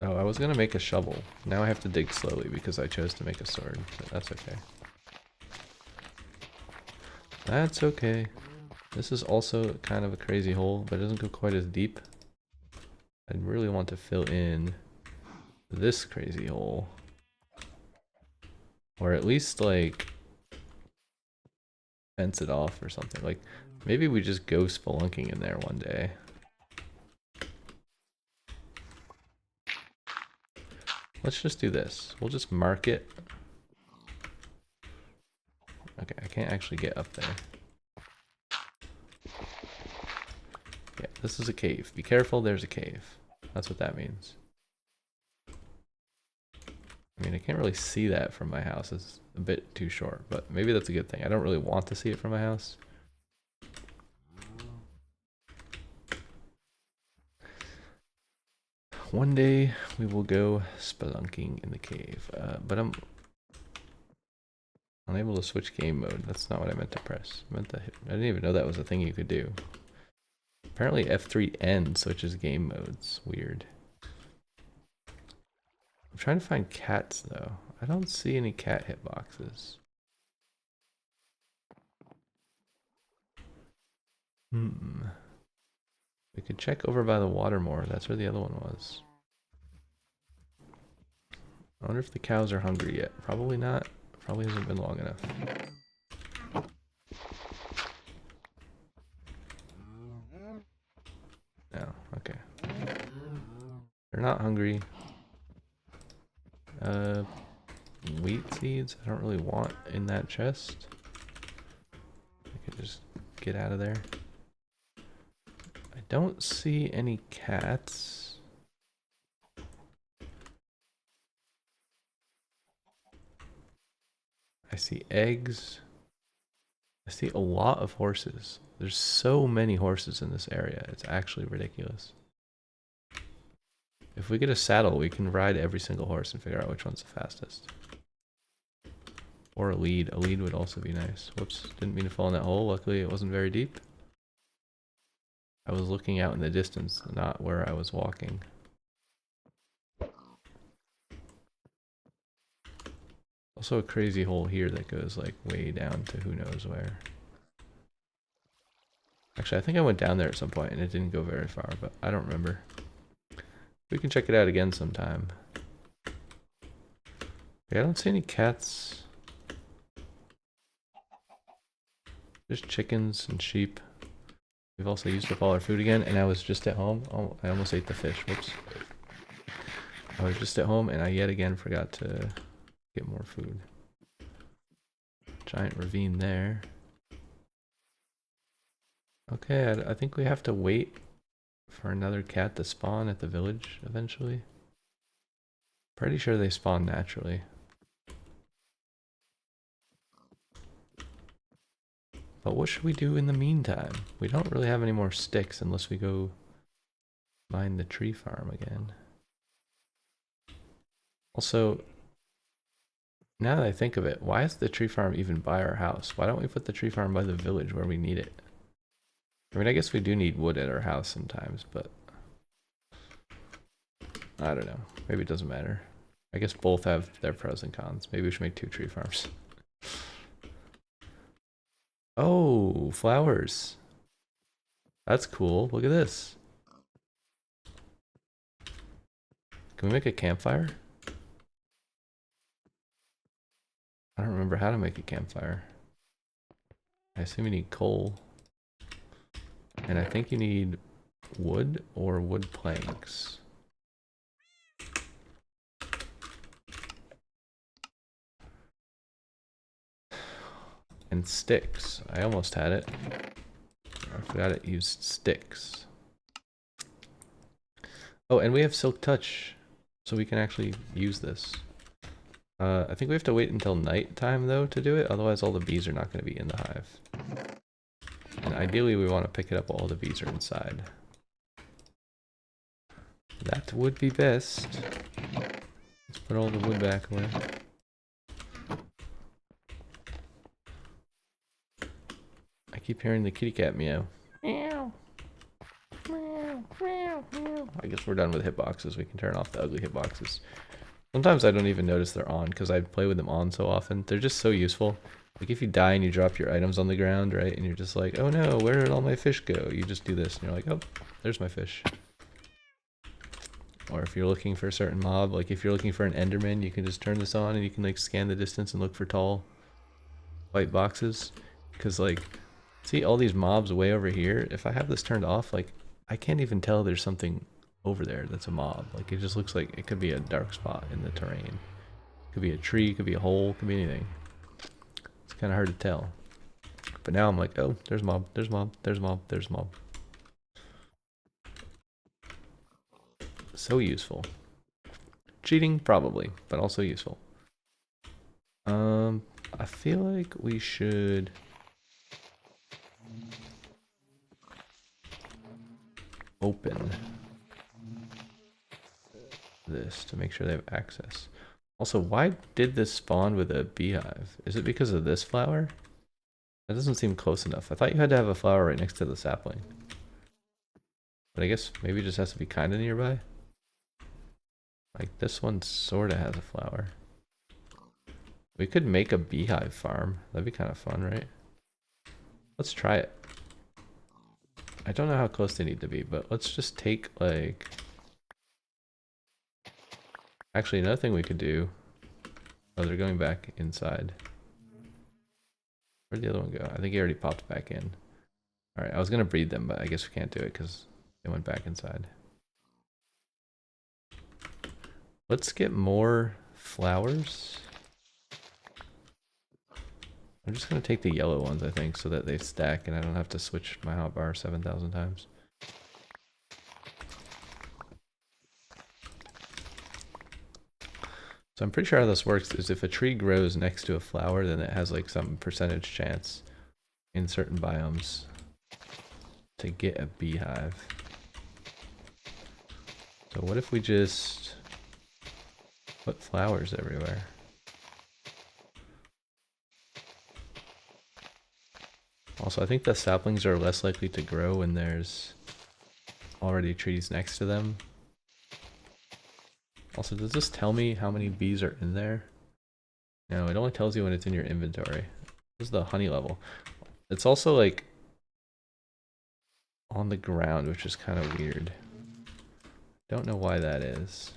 Oh, I was going to make a shovel. Now I have to dig slowly because I chose to make a sword. But that's okay. That's okay. This is also kind of a crazy hole, but it doesn't go quite as deep. I really want to fill in this crazy hole. Or at least, like, fence it off or something. Like, maybe we just go spelunking in there one day. Let's just do this. We'll just mark it. Okay, I can't actually get up there. Yeah, this is a cave. Be careful, there's a cave. That's what that means. I mean, I can't really see that from my house. It's a bit too short, but maybe that's a good thing. I don't really want to see it from my house. one day we will go spelunking in the cave. But I'm unable to switch game mode. That's not what I meant to press. I didn't even know that was a thing you could do. Apparently F3N switches game modes. Weird. I'm trying to find cats though. I don't see any cat hitboxes. We could check over by the water more. That's where the other one was. I wonder if the cows are hungry yet. Probably not. Probably hasn't been long enough. No, okay. They're not hungry. Wheat seeds I don't really want in that chest. I could just get out of there. I don't see any cats. I see eggs. I see a lot of horses. There's so many horses in this area. It's actually ridiculous. If we get a saddle, we can ride every single horse and figure out which one's the fastest. Or a lead. A lead would also be nice. Whoops, didn't mean to fall in that hole. Luckily it wasn't very deep. I was looking out in the distance, not where I was walking. Also a crazy hole here that goes like way down to who knows where. Actually, I think I went down there at some point and it didn't go very far, but I don't remember. We can check it out again sometime. Yeah, I don't see any cats. Just chickens and sheep. We've also used up all our food again, and I was just at home. Oh, I almost ate the fish. Whoops. I was just at home, and I yet again forgot to get more food. Giant ravine there. Okay, I think we have to wait for another cat to spawn at the village eventually. Pretty sure they spawn naturally. But what should we do in the meantime? We don't really have any more sticks unless we go mine the tree farm again. Also, now that I think of it, why is the tree farm even by our house? Why don't we put the tree farm by the village where we need it? I mean, I guess we do need wood at our house sometimes, but I don't know. Maybe it doesn't matter. I guess both have their pros and cons. Maybe we should make 2 tree farms. Oh, flowers. That's cool. Look at this. Can we make a campfire? I don't remember how to make a campfire. I assume you need coal. And I think you need wood or wood planks. And sticks. I almost had it. I forgot it used sticks. Oh, and we have Silk Touch, so we can actually use this. I think we have to wait until nighttime though to do it, otherwise all the bees are not going to be in the hive. And ideally we want to pick it up while all the bees are inside. That would be best. Let's put all the wood back away. I keep hearing the kitty cat meow. Meow. Meow. Meow. Meow. I guess we're done with hitboxes. We can turn off the ugly hitboxes. Sometimes I don't even notice they're on because I play with them on so often. They're just so useful. Like if you die and you drop your items on the ground, right? And you're just like, oh no, where did all my fish go? You just do this and you're like, oh, there's my fish. Or if you're looking for a certain mob, like if you're looking for an Enderman, you can just turn this on and you can like scan the distance and look for tall white boxes. Because like, see all these mobs way over here? If I have this turned off, like I can't even tell there's something over there that's a mob. Like it just looks like it could be a dark spot in the terrain. Could be a tree, could be a hole, could be anything. It's kind of hard to tell. But now I'm like, oh, there's mob, there's mob, there's mob, there's mob. So useful. Cheating, probably, but also useful. I feel like we should open this to make sure they have access. Also, why did this spawn with a beehive? Is it because of this flower? That doesn't seem close enough. I thought you had to have a flower right next to the sapling. But I guess maybe it just has to be kind of nearby. Like this one sort of has a flower. We could make a beehive farm. That'd be kind of fun, right? Let's try it. I don't know how close they need to be, but let's just take like... Actually, another thing we could do... Oh, they're going back inside. Where'd the other one go? I think he already popped back in. Alright, I was gonna breed them, but I guess we can't do it because they went back inside. Let's get more flowers. I'm just gonna take the yellow ones, I think, so that they stack and I don't have to switch my hotbar 7,000 times. So I'm pretty sure how this works is if a tree grows next to a flower, then it has like some percentage chance in certain biomes to get a beehive. So what if we just put flowers everywhere? Also, I think the saplings are less likely to grow when there's already trees next to them. Also, does this tell me how many bees are in there? No, it only tells you when it's in your inventory. This is the honey level. It's also like on the ground, which is kind of weird. Don't know why that is.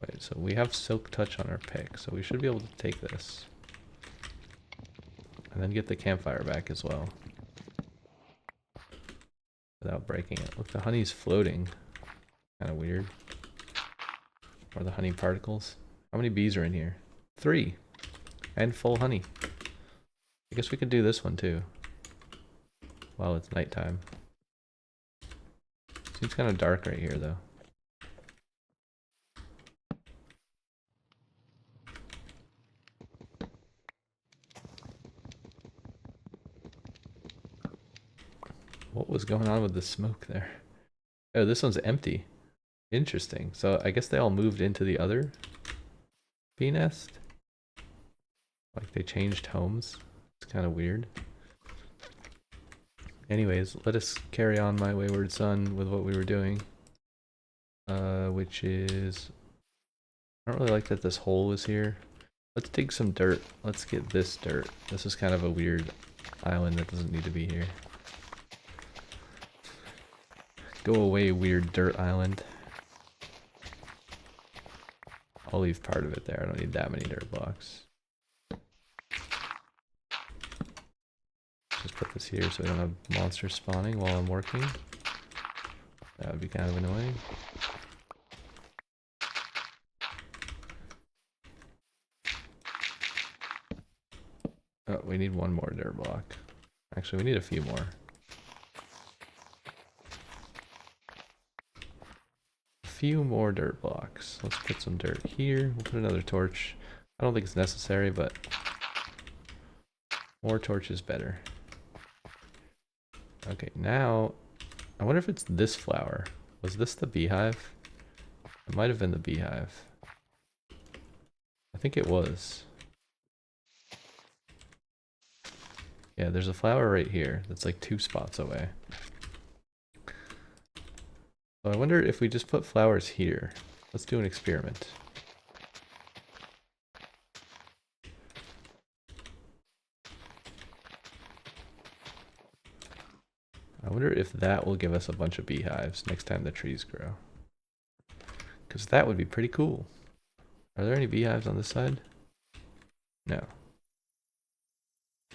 Wait, so we have silk touch on our pick, so we should be able to take this. And then get the campfire back as well. Without breaking it. Look, the honey's floating. Kind of weird. Or the honey particles. How many bees are in here? 3. And full honey. I guess we could do this one too. While it's nighttime. Seems kind of dark right here though. What was going on with the smoke there? Oh, this one's empty. Interesting. So I guess they all moved into the other bee nest? Like they changed homes? It's kind of weird. Anyways, let us carry on, my wayward son, with what we were doing. Which is... I don't really like that this hole is here. Let's dig some dirt. Let's get this dirt. This is kind of a weird island that doesn't need to be here. Go away, weird dirt island. I'll leave part of it there. I don't need that many dirt blocks. Just put this here so we don't have monsters spawning while I'm working. That would be kind of annoying. Oh, we need one more dirt block. Actually, we need a few more. Few more dirt blocks. Let's put some dirt here. We'll put another torch. I don't think it's necessary, but more torch is better. Okay, now I wonder if it's this flower. Was this the beehive? It might have been the beehive. I think it was. Yeah, there's a flower right here that's like 2 spots away. So I wonder if we just put flowers here. Let's do an experiment. I wonder if that will give us a bunch of beehives next time the trees grow. Because that would be pretty cool. Are there any beehives on this side? No.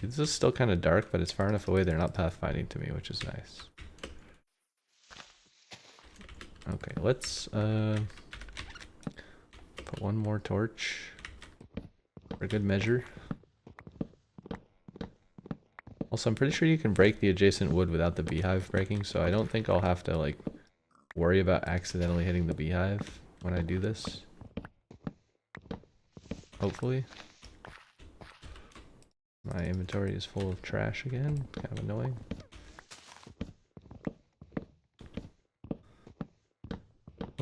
This is still kind of dark, but it's far enough away they're not pathfinding to me, which is nice. Okay, let's put one more torch for good measure. Also, I'm pretty sure you can break the adjacent wood without the beehive breaking, so I don't think I'll have to like worry about accidentally hitting the beehive when I do this. Hopefully. My inventory is full of trash again, kind of annoying.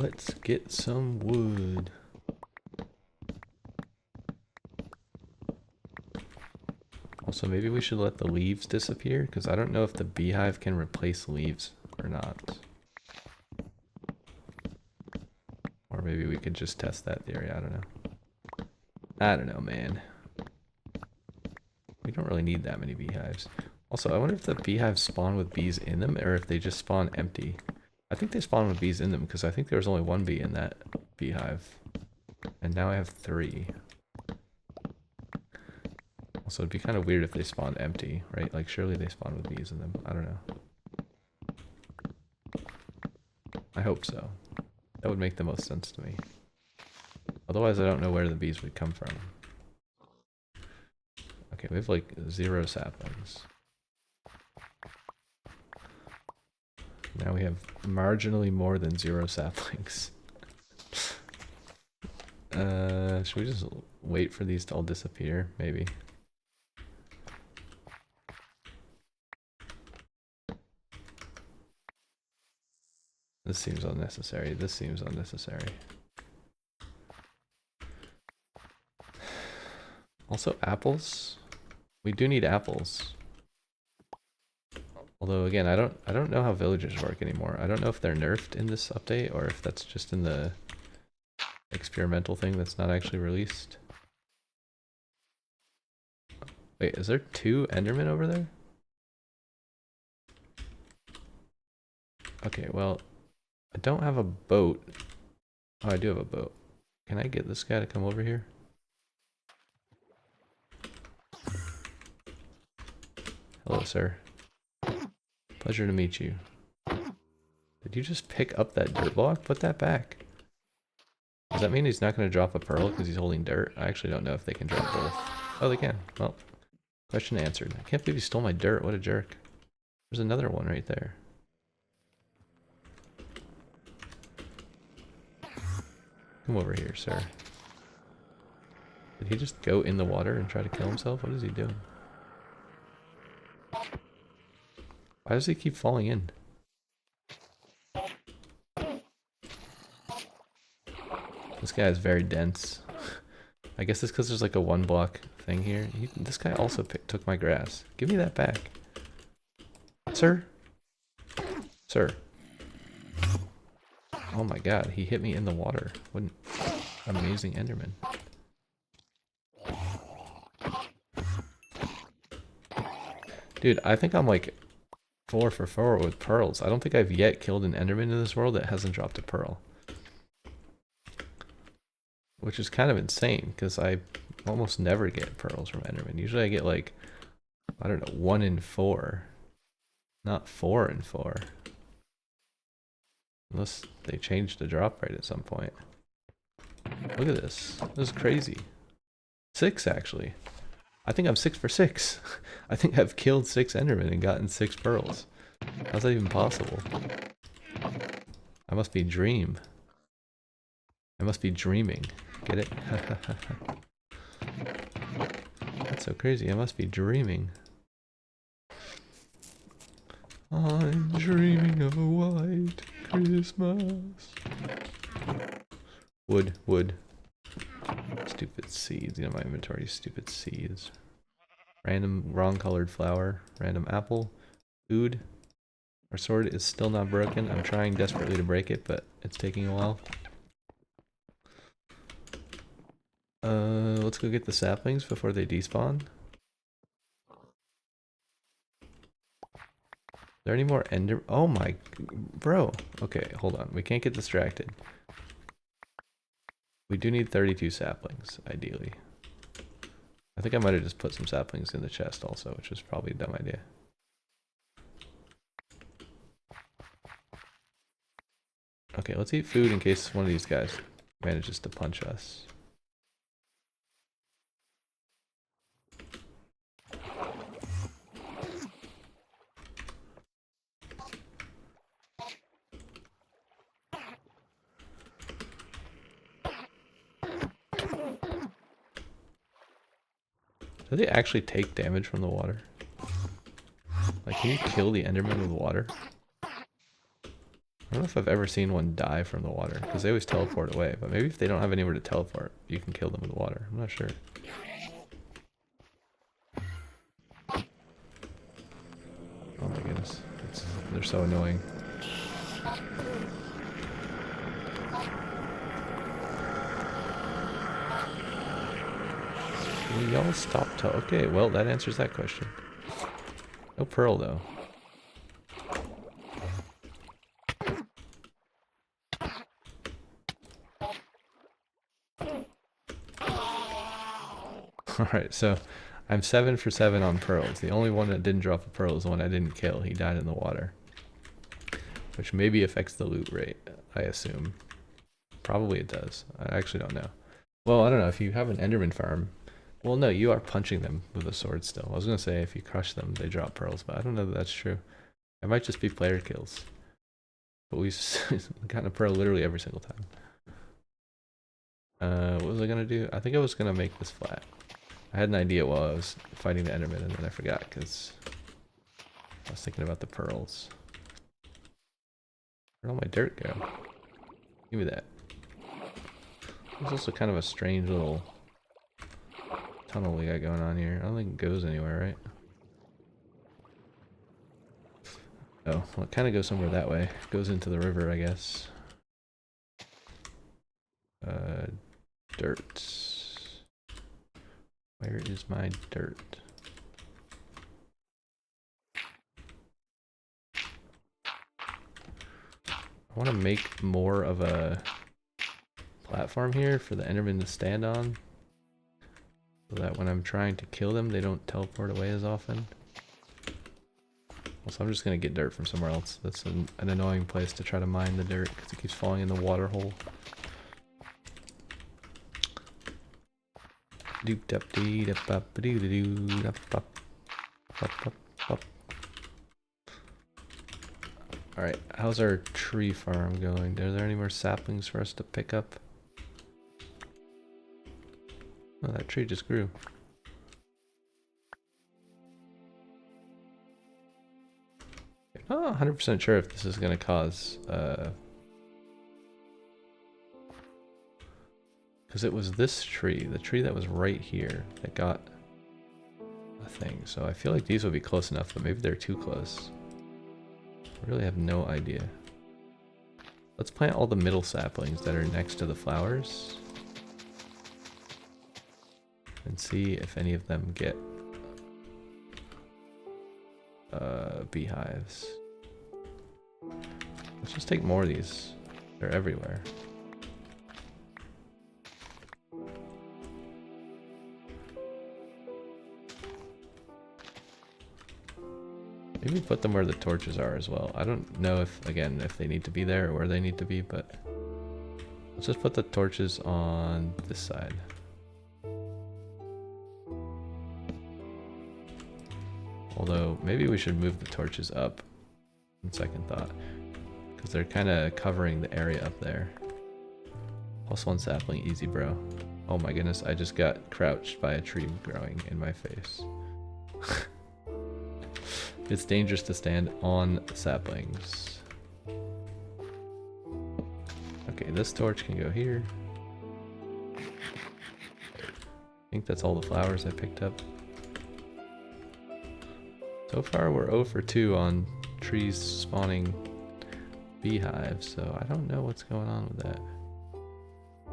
Let's get some wood. Also, maybe we should let the leaves disappear, because I don't know if the beehive can replace leaves or not. Or maybe we could just test that theory, I don't know. I don't know, man. We don't really need that many beehives. Also, I wonder if the beehives spawn with bees in them, or if they just spawn empty. I think they spawn with bees in them, because I think there was only one bee in that beehive. And now I have 3. Also, it'd be kind of weird if they spawned empty, right? Like, surely they spawn with bees in them. I don't know. I hope so. That would make the most sense to me. Otherwise, I don't know where the bees would come from. Okay, we have like 0 saplings. Now we have marginally more than 0 saplings. Should we just wait for these to all disappear? Maybe. This seems unnecessary. This seems unnecessary. Also, apples. We do need apples. Although again, I don't know how villagers work anymore. I don't know if they're nerfed in this update or if that's just in the experimental thing that's not actually released. Wait, is there 2 Endermen over there? Okay, well, I don't have a boat. Oh, I do have a boat. Can I get this guy to come over here? Hello, sir. Pleasure to meet you. Did you just pick up that dirt block? Put that back. Does that mean he's not going to drop a pearl because he's holding dirt? I actually don't know if they can drop both. Oh, they can. Well, question answered. I can't believe he stole my dirt. What a jerk. There's another one right there. Come over here, sir. Did he just go in the water and try to kill himself? What is he doing? Why does he keep falling in? This guy is very dense. I guess it's because there's like a 1 block thing here. This guy also took my grass. Give me that back. Sir? Sir. Oh my god, he hit me in the water. What an amazing Enderman. Dude, I think I'm like 4 for 4 with pearls. I don't think I've yet killed an Enderman in this world that hasn't dropped a pearl. Which is kind of insane, because I almost never get pearls from Enderman. Usually I get like, I don't know, 1 in 4. Not 4 in 4. Unless they change the drop rate at some point. Look at this. This is crazy. 6 actually. I think I'm 6 for 6. I think I've killed 6 Endermen and gotten 6 pearls. How's that even possible? I must be dream. I must be dreaming. Get it? That's so crazy. I must be dreaming. I'm dreaming of a white Christmas. Wood, wood. Stupid seeds. You know my inventory, stupid seeds. Random wrong colored flower. Random apple. Food. Our sword is still not broken. I'm trying desperately to break it, but it's taking a while. Let's go get the saplings before they despawn. Are there any more ender? Oh my, bro. Okay, hold on. We can't get distracted. We do need 32 saplings, ideally. I think I might have just put some saplings in the chest also, which was probably a dumb idea. Okay, let's eat food in case one of these guys manages to punch us. Do they actually take damage from the water? Like, can you kill the Enderman with water? I don't know if I've ever seen one die from the water, because they always teleport away. But maybe if they don't have anywhere to teleport, you can kill them with water. I'm not sure. Oh my goodness. They're so annoying. Will y'all stop okay, well, that answers that question. No pearl, though. Alright, so I'm 7 for 7 on pearls. The only one that didn't drop a pearl is the one I didn't kill. He died in the water. Which maybe affects the loot rate, I assume. Probably it does. I actually don't know. Well, I don't know. If you have an Enderman farm... Well, no, you are punching them with a sword still. I was going to say if you crush them, they drop pearls, but I don't know that that's true. It might just be player kills. But we've gotten a pearl literally every single time. What was I going to do? I think I was going to make this flat. I had an idea while I was fighting the Enderman, and then I forgot because I was thinking about the pearls. Where'd all my dirt go? Give me that. There's also kind of a strange little tunnel we got going on here. I don't think it goes anywhere, right? Oh, well, it kind of goes somewhere that way. It goes into the river, I guess. Dirt. Where is my dirt? I want to make more of a platform here for the Enderman to stand on, so that when I'm trying to kill them, they don't teleport away as often. Also, I'm just going to get dirt from somewhere else. That's an annoying place to try to mine the dirt, because it keeps falling in the water hole. Alright, how's our tree farm going? Are there any more saplings for us to pick up? Oh, that tree just grew. I'm not 100% sure if this is going to cause... Because it was this tree, the tree that was right here, that got a thing. So I feel like these would be close enough, but maybe they're too close. I really have no idea. Let's plant all the middle saplings that are next to the flowers. And see if any of them get beehives. Let's just take more of these. They're everywhere. Maybe put them where the torches are as well. I don't know if, again, if they need to be there or where they need to be, but let's just put the torches on this side. Although, maybe we should move the torches up on second thought, because they're kind of covering the area up there. Plus one sapling, easy bro. Oh my goodness, I just got crouched by a tree growing in my face. It's dangerous to stand on saplings. Okay, this torch can go here. I think that's all the flowers I picked up. So far we're 0 for 2 on trees spawning beehives, so I don't know what's going on with that.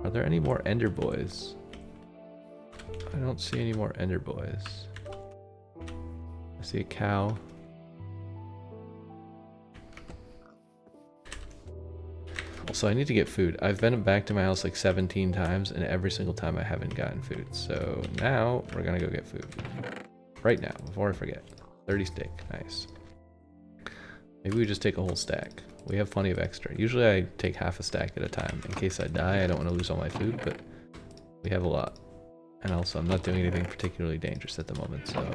Are there any more ender boys? I don't see any more ender boys. I see a cow. Also, I need to get food. I've been back to my house like 17 times, and every single time I haven't gotten food. So now we're gonna go get food. Right now, before I forget. 30 steak, nice. Maybe we just take a whole stack. We have plenty of extra. Usually I take half a stack at a time. In case I die, I don't want to lose all my food, but we have a lot. And also, I'm not doing anything particularly dangerous at the moment, so...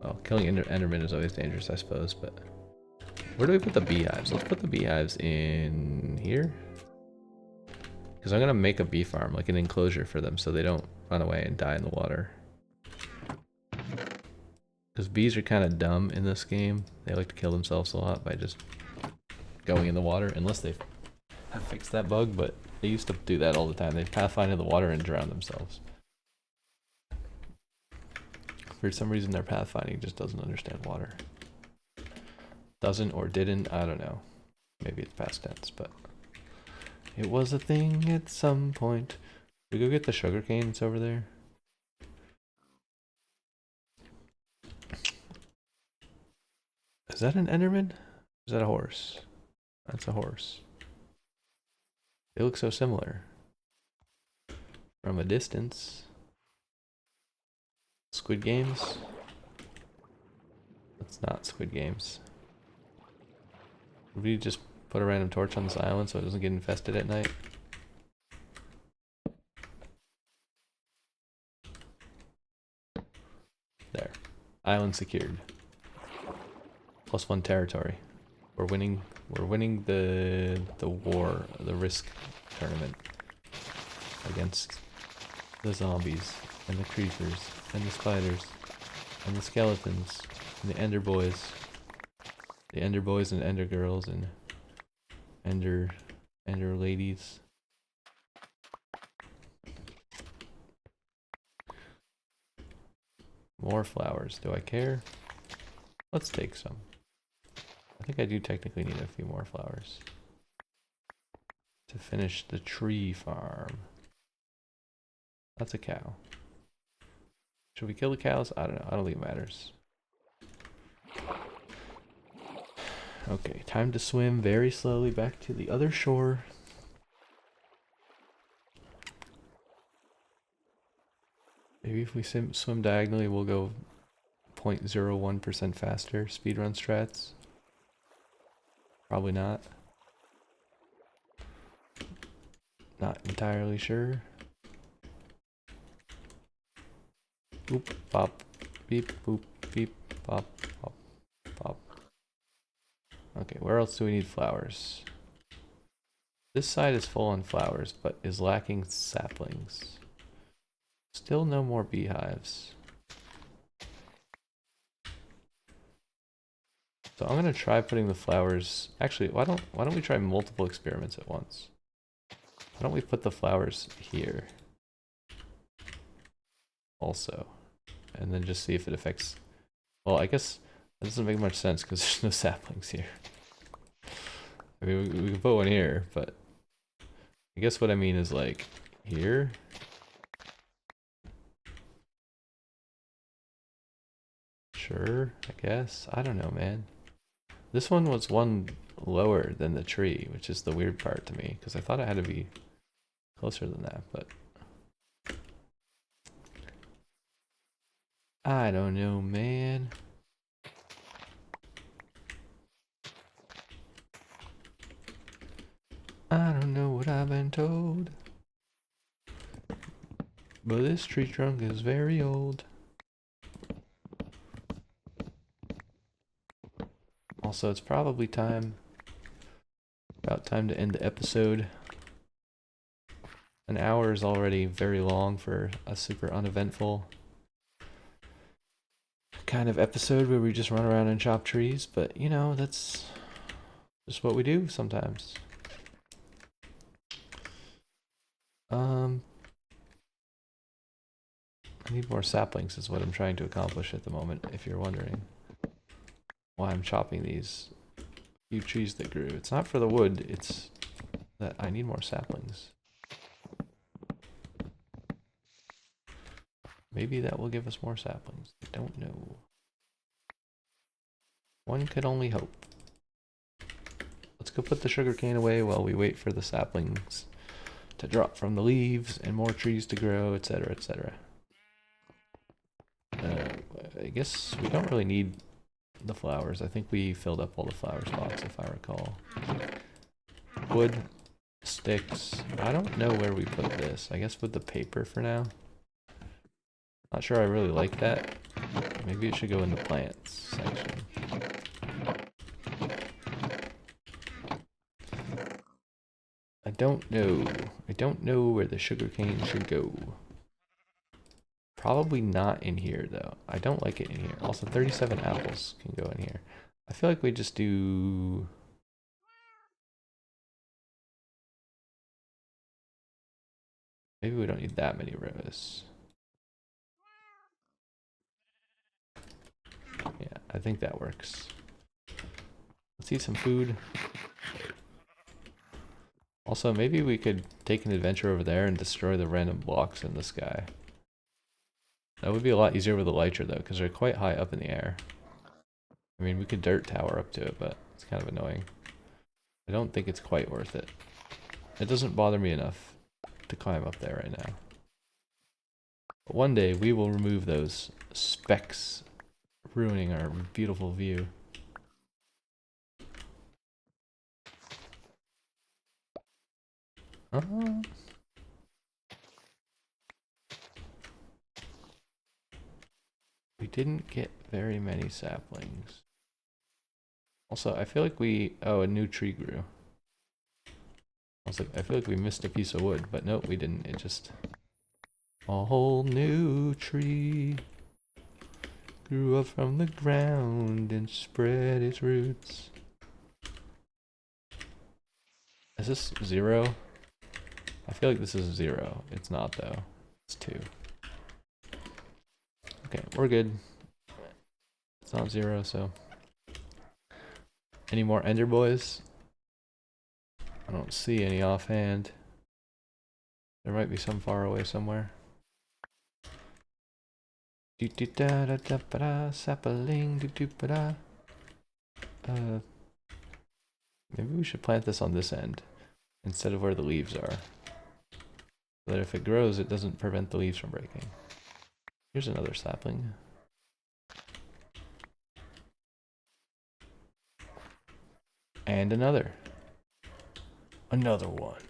Well, killing Enderman is always dangerous, I suppose, but... Where do we put the beehives? Let's put the beehives in here. Because I'm going to make a bee farm, like an enclosure for them, so they don't run away and die in the water. Because bees are kind of dumb in this game. They like to kill themselves a lot by just going in the water, unless they have fixed that bug, but they used to do that all the time. They'd pathfind in the water and drown themselves. For some reason, their pathfinding just doesn't understand water. Doesn't or didn't, I don't know. Maybe it's past tense, but it was a thing at some point. We go get the sugar cane that's over there. Is that an Enderman? Is that a horse? That's a horse. They look so similar from a distance. Squid Games? That's not Squid Games. Would we just put a random torch on this island so it doesn't get infested at night? There. Island secured. +1 territory. We're winning the war, the risk tournament against the zombies and the creepers and the spiders and the skeletons and the ender boys. The ender boys and ender girls and ender ladies. More flowers. Do I care? Let's take some. I think I do technically need a few more flowers to finish the tree farm. That's a cow. Should we kill the cows? I don't know. I don't think it matters. Okay, time to swim very slowly back to the other shore. Maybe if we swim diagonally, we'll go 0.01% faster. Speedrun strats. Probably not. Not entirely sure. Boop, pop, beep, boop, beep, pop, pop, pop. Okay, where else do we need flowers? This side is full on flowers, but is lacking saplings. Still no more beehives. So I'm gonna try putting the flowers. Actually, why don't we try multiple experiments at once? Why don't we put the flowers here also, and then just see if it affects. Well, I guess that doesn't make much sense because there's no saplings here. I mean, we can put one here, but I guess what I mean is like here. Sure, I guess. I don't know, man. This one was one lower than the tree, which is the weird part to me, because I thought it had to be closer than that, but I don't know, man. I don't know what I've been told, but this tree trunk is very old. Also, it's probably about time to end the episode. An hour is already very long for a super uneventful kind of episode where we just run around and chop trees, but you know, that's just what we do sometimes. I need more saplings is what I'm trying to accomplish at the moment, if you're wondering why I'm chopping these few trees that grew. It's not for the wood, it's that I need more saplings. Maybe that will give us more saplings. I don't know. One could only hope. Let's go put the sugar cane away while we wait for the saplings to drop from the leaves and more trees to grow, etc., etc. I guess we don't really need the flowers. I think we filled up all the flower spots, if I recall. Wood, sticks. I don't know where we put this. I guess with the paper for now. Not sure I really like that. Maybe it should go in the plants section. I don't know. I don't know where the sugarcane should go. Probably not in here though. I don't like it in here. Also 37 apples can go in here. I feel like we just do Maybe we don't need that many rows. Yeah, I think that works. Let's eat some food. Also, maybe we could take an adventure over there and destroy the random blocks in the sky. That would be a lot easier with the Elytra though, because they're quite high up in the air. I mean, we could dirt tower up to it, but it's kind of annoying. I don't think it's quite worth it. It doesn't bother me enough to climb up there right now. But one day we will remove those specks ruining our beautiful view. We didn't get very many saplings. Also, I feel like a new tree grew. I feel like we missed a piece of wood, but nope, we didn't. It just... A whole new tree grew up from the ground and spread its roots. Is this 0? I feel like this is 0. It's not though. It's 2. Okay, we're good. It's not 0, so... Any more Ender Boys? I don't see any offhand. There might be some far away somewhere. Sapling. Maybe we should plant this on this end instead of where the leaves are. So that if it grows, it doesn't prevent the leaves from breaking. Here's another sapling. And another. Another one.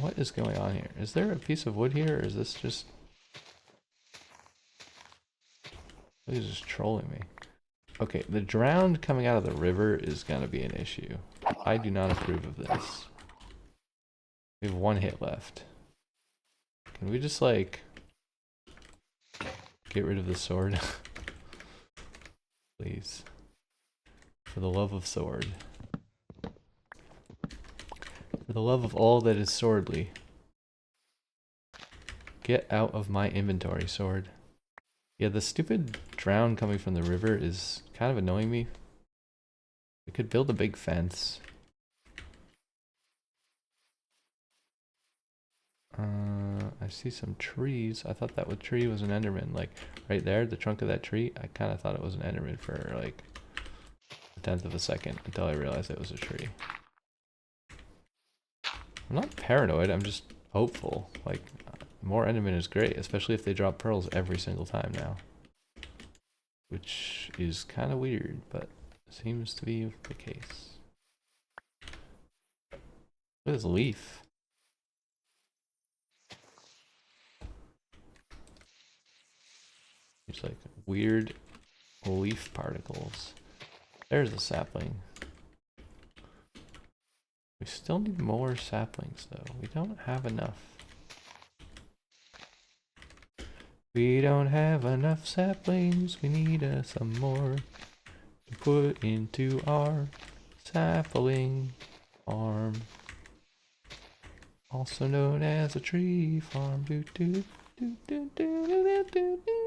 What is going on here? Is there a piece of wood here, or is this just... He's just trolling me. Okay, the drowned coming out of the river is gonna be an issue. I do not approve of this. We have 1 hit left. Can we just, like... get rid of the sword? Please. For the love of sword. For the love of all that is swordly. Get out of my inventory, sword. Yeah, the stupid drown coming from the river is kind of annoying me. We could build a big fence. I see some trees. I thought that tree was an Enderman. Like, right there, the trunk of that tree, I kind of thought it was an Enderman for, like, a tenth of a second until I realized it was a tree. I'm not paranoid, I'm just hopeful. Like, more Enderman is great, especially if they drop pearls every single time now. Which is kind of weird, but seems to be the case. Look at this leaf. There's like weird leaf particles. There's a sapling. We still need more saplings though. We don't have enough. We don't have enough saplings. We need some more to put into our sapling farm. Also known as a tree farm. Do, do, do, do, do, do, do, do.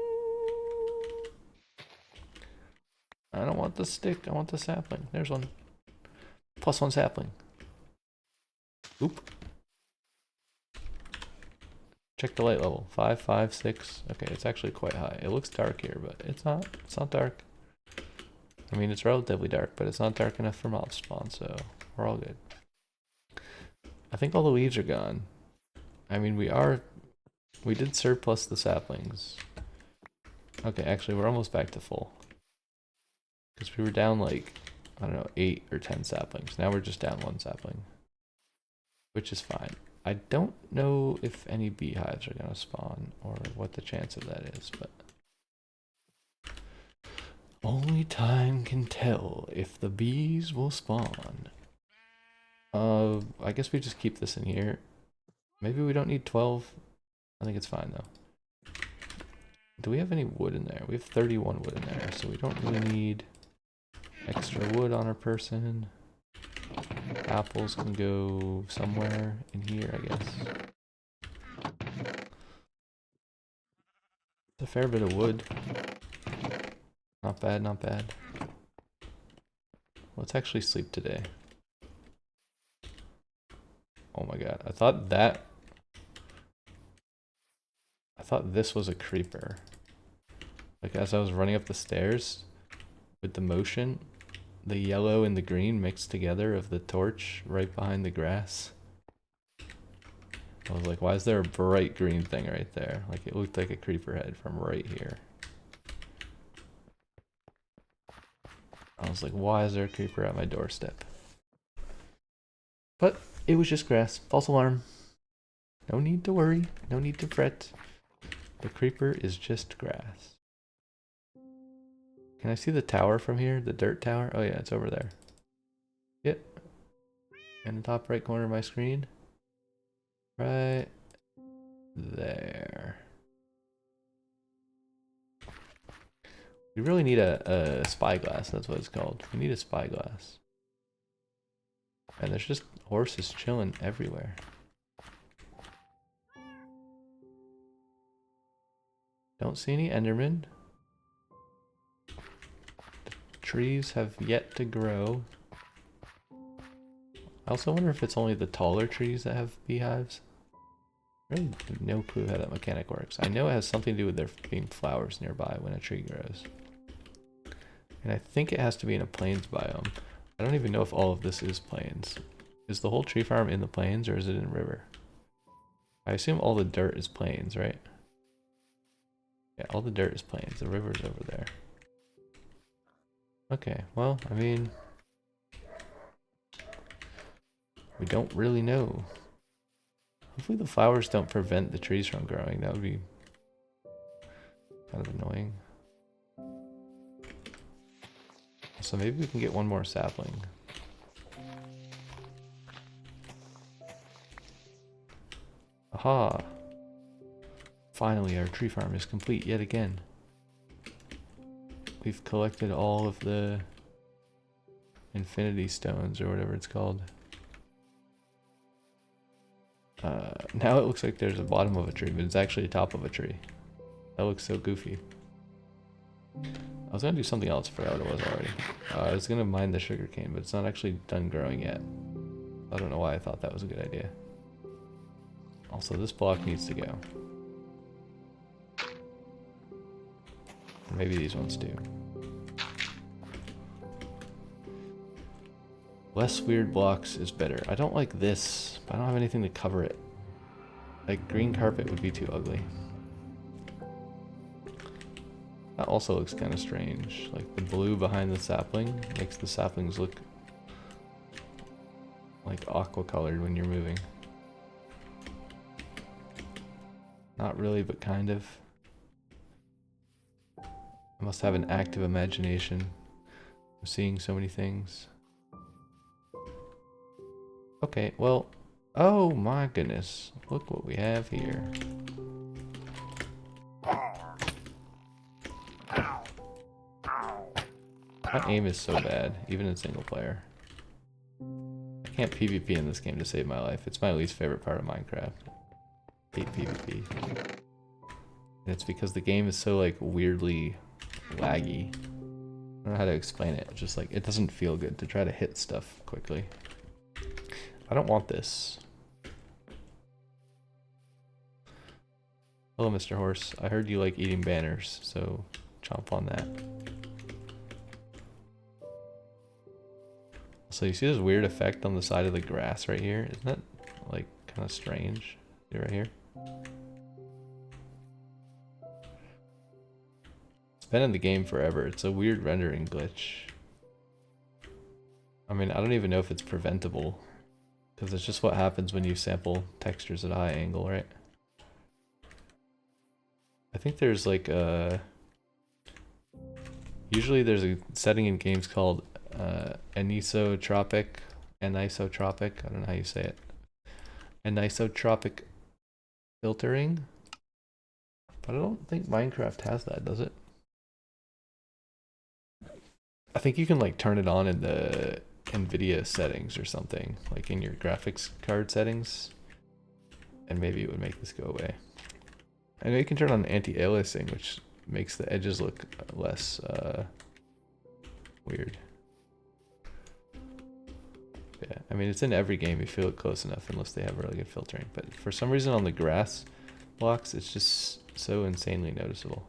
I don't want the stick, I want the sapling. There's one. +1 sapling. Oop. Check the light level. 5, 5, 6. Okay, it's actually quite high. It looks dark here, but it's not dark. I mean, it's relatively dark, but it's not dark enough for mob spawn, so we're all good. I think all the leaves are gone. I mean, we did surplus the saplings. Okay, actually, we're almost back to full. Because we were down like, I don't know, 8 or 10 saplings. Now we're just down 1 sapling. Which is fine. I don't know if any beehives are going to spawn or what the chance of that is, but... Only time can tell if the bees will spawn. I guess we just keep this in here. Maybe we don't need 12. I think it's fine though. Do we have any wood in there? We have 31 wood in there, so we don't really need extra wood on our person. apples can go somewhere in here, I guess. It's a fair bit of wood. Not bad, not bad. Let's actually sleep today. Oh my god, I thought this was a creeper. Like as I was running up the stairs with the motion, the yellow and the green mixed together of the torch right behind the grass. I was like, why is there a bright green thing right there? Like it looked like a creeper head from right here. I was like, why is there a creeper at my doorstep? But it was just grass. False alarm. No need to worry. No need to fret. The creeper is just grass. Can I see the tower from here? The dirt tower? Oh yeah, it's over there. Yep. In the top right corner of my screen. Right there. We really need a spyglass, that's what it's called. We need a spyglass. And there's just horses chilling everywhere. Don't see any Endermen. The trees have yet to grow. I also wonder if it's only the taller trees that have beehives. I really have no clue how that mechanic works. I know it has something to do with there being flowers nearby when a tree grows. And I think it has to be in a plains biome. I don't even know if all of this is plains. Is the whole tree farm in the plains or is it in a river? I assume all the dirt is plains, right? Yeah, all the dirt is plains. The river's over there. Okay, well, I mean... we don't really know. Hopefully the flowers don't prevent the trees from growing. That would be kind of annoying. So maybe we can get one more sapling. Aha! Finally, our tree farm is complete yet again. We've collected all of the infinity stones or whatever it's called. Now it looks like there's a bottom of a tree, but it's actually the top of a tree. That looks so goofy. I was gonna do something else, I forgot what it was already. I was gonna mine the sugarcane, but it's not actually done growing yet. I don't know why I thought that was a good idea. Also, this block needs to go. Maybe these ones do. Less weird blocks is better. I don't like this, but I don't have anything to cover it. Like, green carpet would be too ugly. That also looks kind of strange. Like, the blue behind the sapling makes the saplings look like aqua colored when you're moving. Not really, but kind of. I must have an active imagination of seeing so many things. Okay, well, oh my goodness. Look what we have here. My aim is so bad, even in single player. I can't PvP in this game to save my life. It's my least favorite part of Minecraft. I hate PvP. And it's because the game is so like weirdly laggy. I don't know how to explain it. It's just like, it doesn't feel good to try to hit stuff quickly. I don't want this. Hello, Mr. Horse. I heard you like eating banners, so chomp on that. So you see this weird effect on the side of the grass right here? Isn't that like kind of strange? See right here? It's been in the game forever. It's a weird rendering glitch. I mean, I don't even know if it's preventable. Because it's just what happens when you sample textures at a high angle, right? I think there's like a... Usually there's a setting in games called anisotropic. I don't know how you say it. Anisotropic filtering. But I don't think Minecraft has that, does it? I think you can like turn it on in the NVIDIA settings or something, like in your graphics card settings, and maybe it would make this go away. I know you can turn on anti-aliasing, which makes the edges look less weird. Yeah, I mean, it's in every game, you feel it close enough unless they have really good filtering. But for some reason on the grass blocks, it's just so insanely noticeable.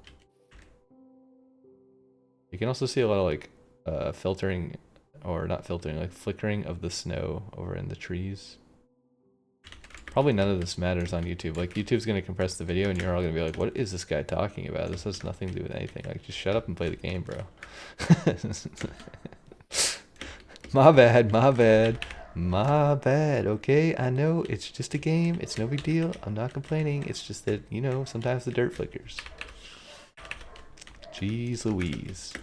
You can also see a lot of like filtering, or not filtering, like flickering of the snow over in the trees. Probably none of this matters on YouTube. Like, YouTube's gonna compress the video and you're all gonna be like, what is this guy talking about? This has nothing to do with anything. Like, just shut up and play the game, bro. My bad, my bad. My bad, okay? I know, it's just a game. It's no big deal. I'm not complaining. It's just that, you know, sometimes the dirt flickers. Jeez Louise.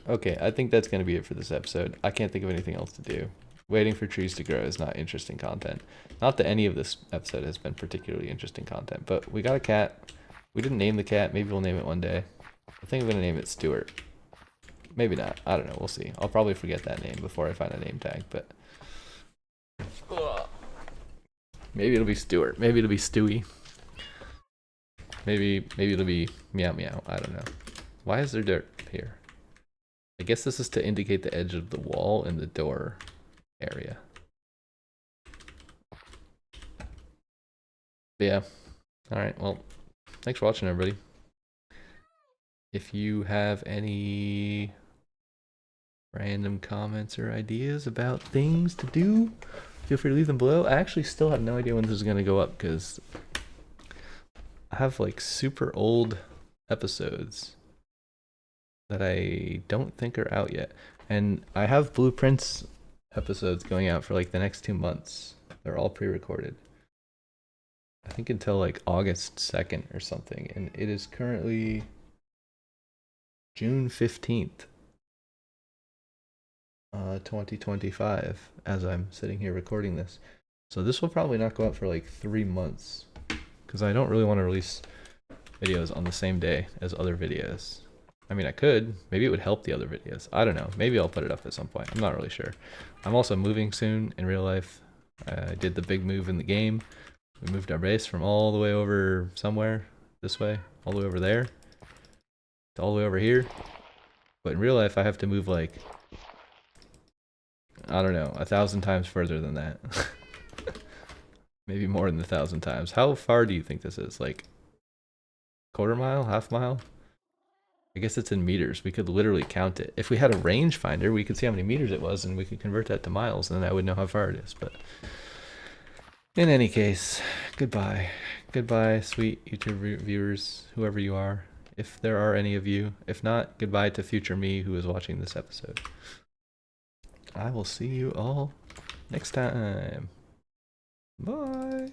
Okay, I think that's going to be it for this episode. I can't think of anything else to do. Waiting for trees to grow is not interesting content. Not that any of this episode has been particularly interesting content, but we got a cat. We didn't name the cat. Maybe we'll name it one day. I think I'm going to name it Stuart. Maybe not. I don't know. We'll see. I'll probably forget that name before I find a name tag, but maybe it'll be Stuart. Maybe it'll be Stewie. Maybe it'll be Meow Meow. I don't know. Why is there dirt here? I guess this is to indicate the edge of the wall in the door area. But yeah. Alright, well, thanks for watching, everybody. If you have any random comments or ideas about things to do, feel free to leave them below. I actually still have no idea when this is going to go up, because I have like super old episodes that I don't think are out yet. And I have blueprints episodes going out for like the next 2 months. They're all pre-recorded. I think until like August 2nd or something. And it is currently June 15th. 2025 as I'm sitting here recording this. So this will probably not go up for like 3 months, because I don't really want to release videos on the same day as other videos. I mean, I could. Maybe it would help the other videos. I don't know. Maybe I'll put it up at some point. I'm not really sure. I'm also moving soon in real life. I did the big move in the game. We moved our base from all the way over somewhere this way, all the way over there, to all the way over here. But in real life, I have to move like, I don't know, 1,000 times further than that. Maybe more than 1,000 times. How far do you think this is? Like, quarter mile? Half mile? I guess it's in meters. We could literally count it. If we had a rangefinder, we could see how many meters it was, and we could convert that to miles, and then I would know how far it is. But in any case, goodbye. Goodbye, sweet YouTube viewers, whoever you are, if there are any of you. If not, goodbye to future me who is watching this episode. I will see you all next time. Bye.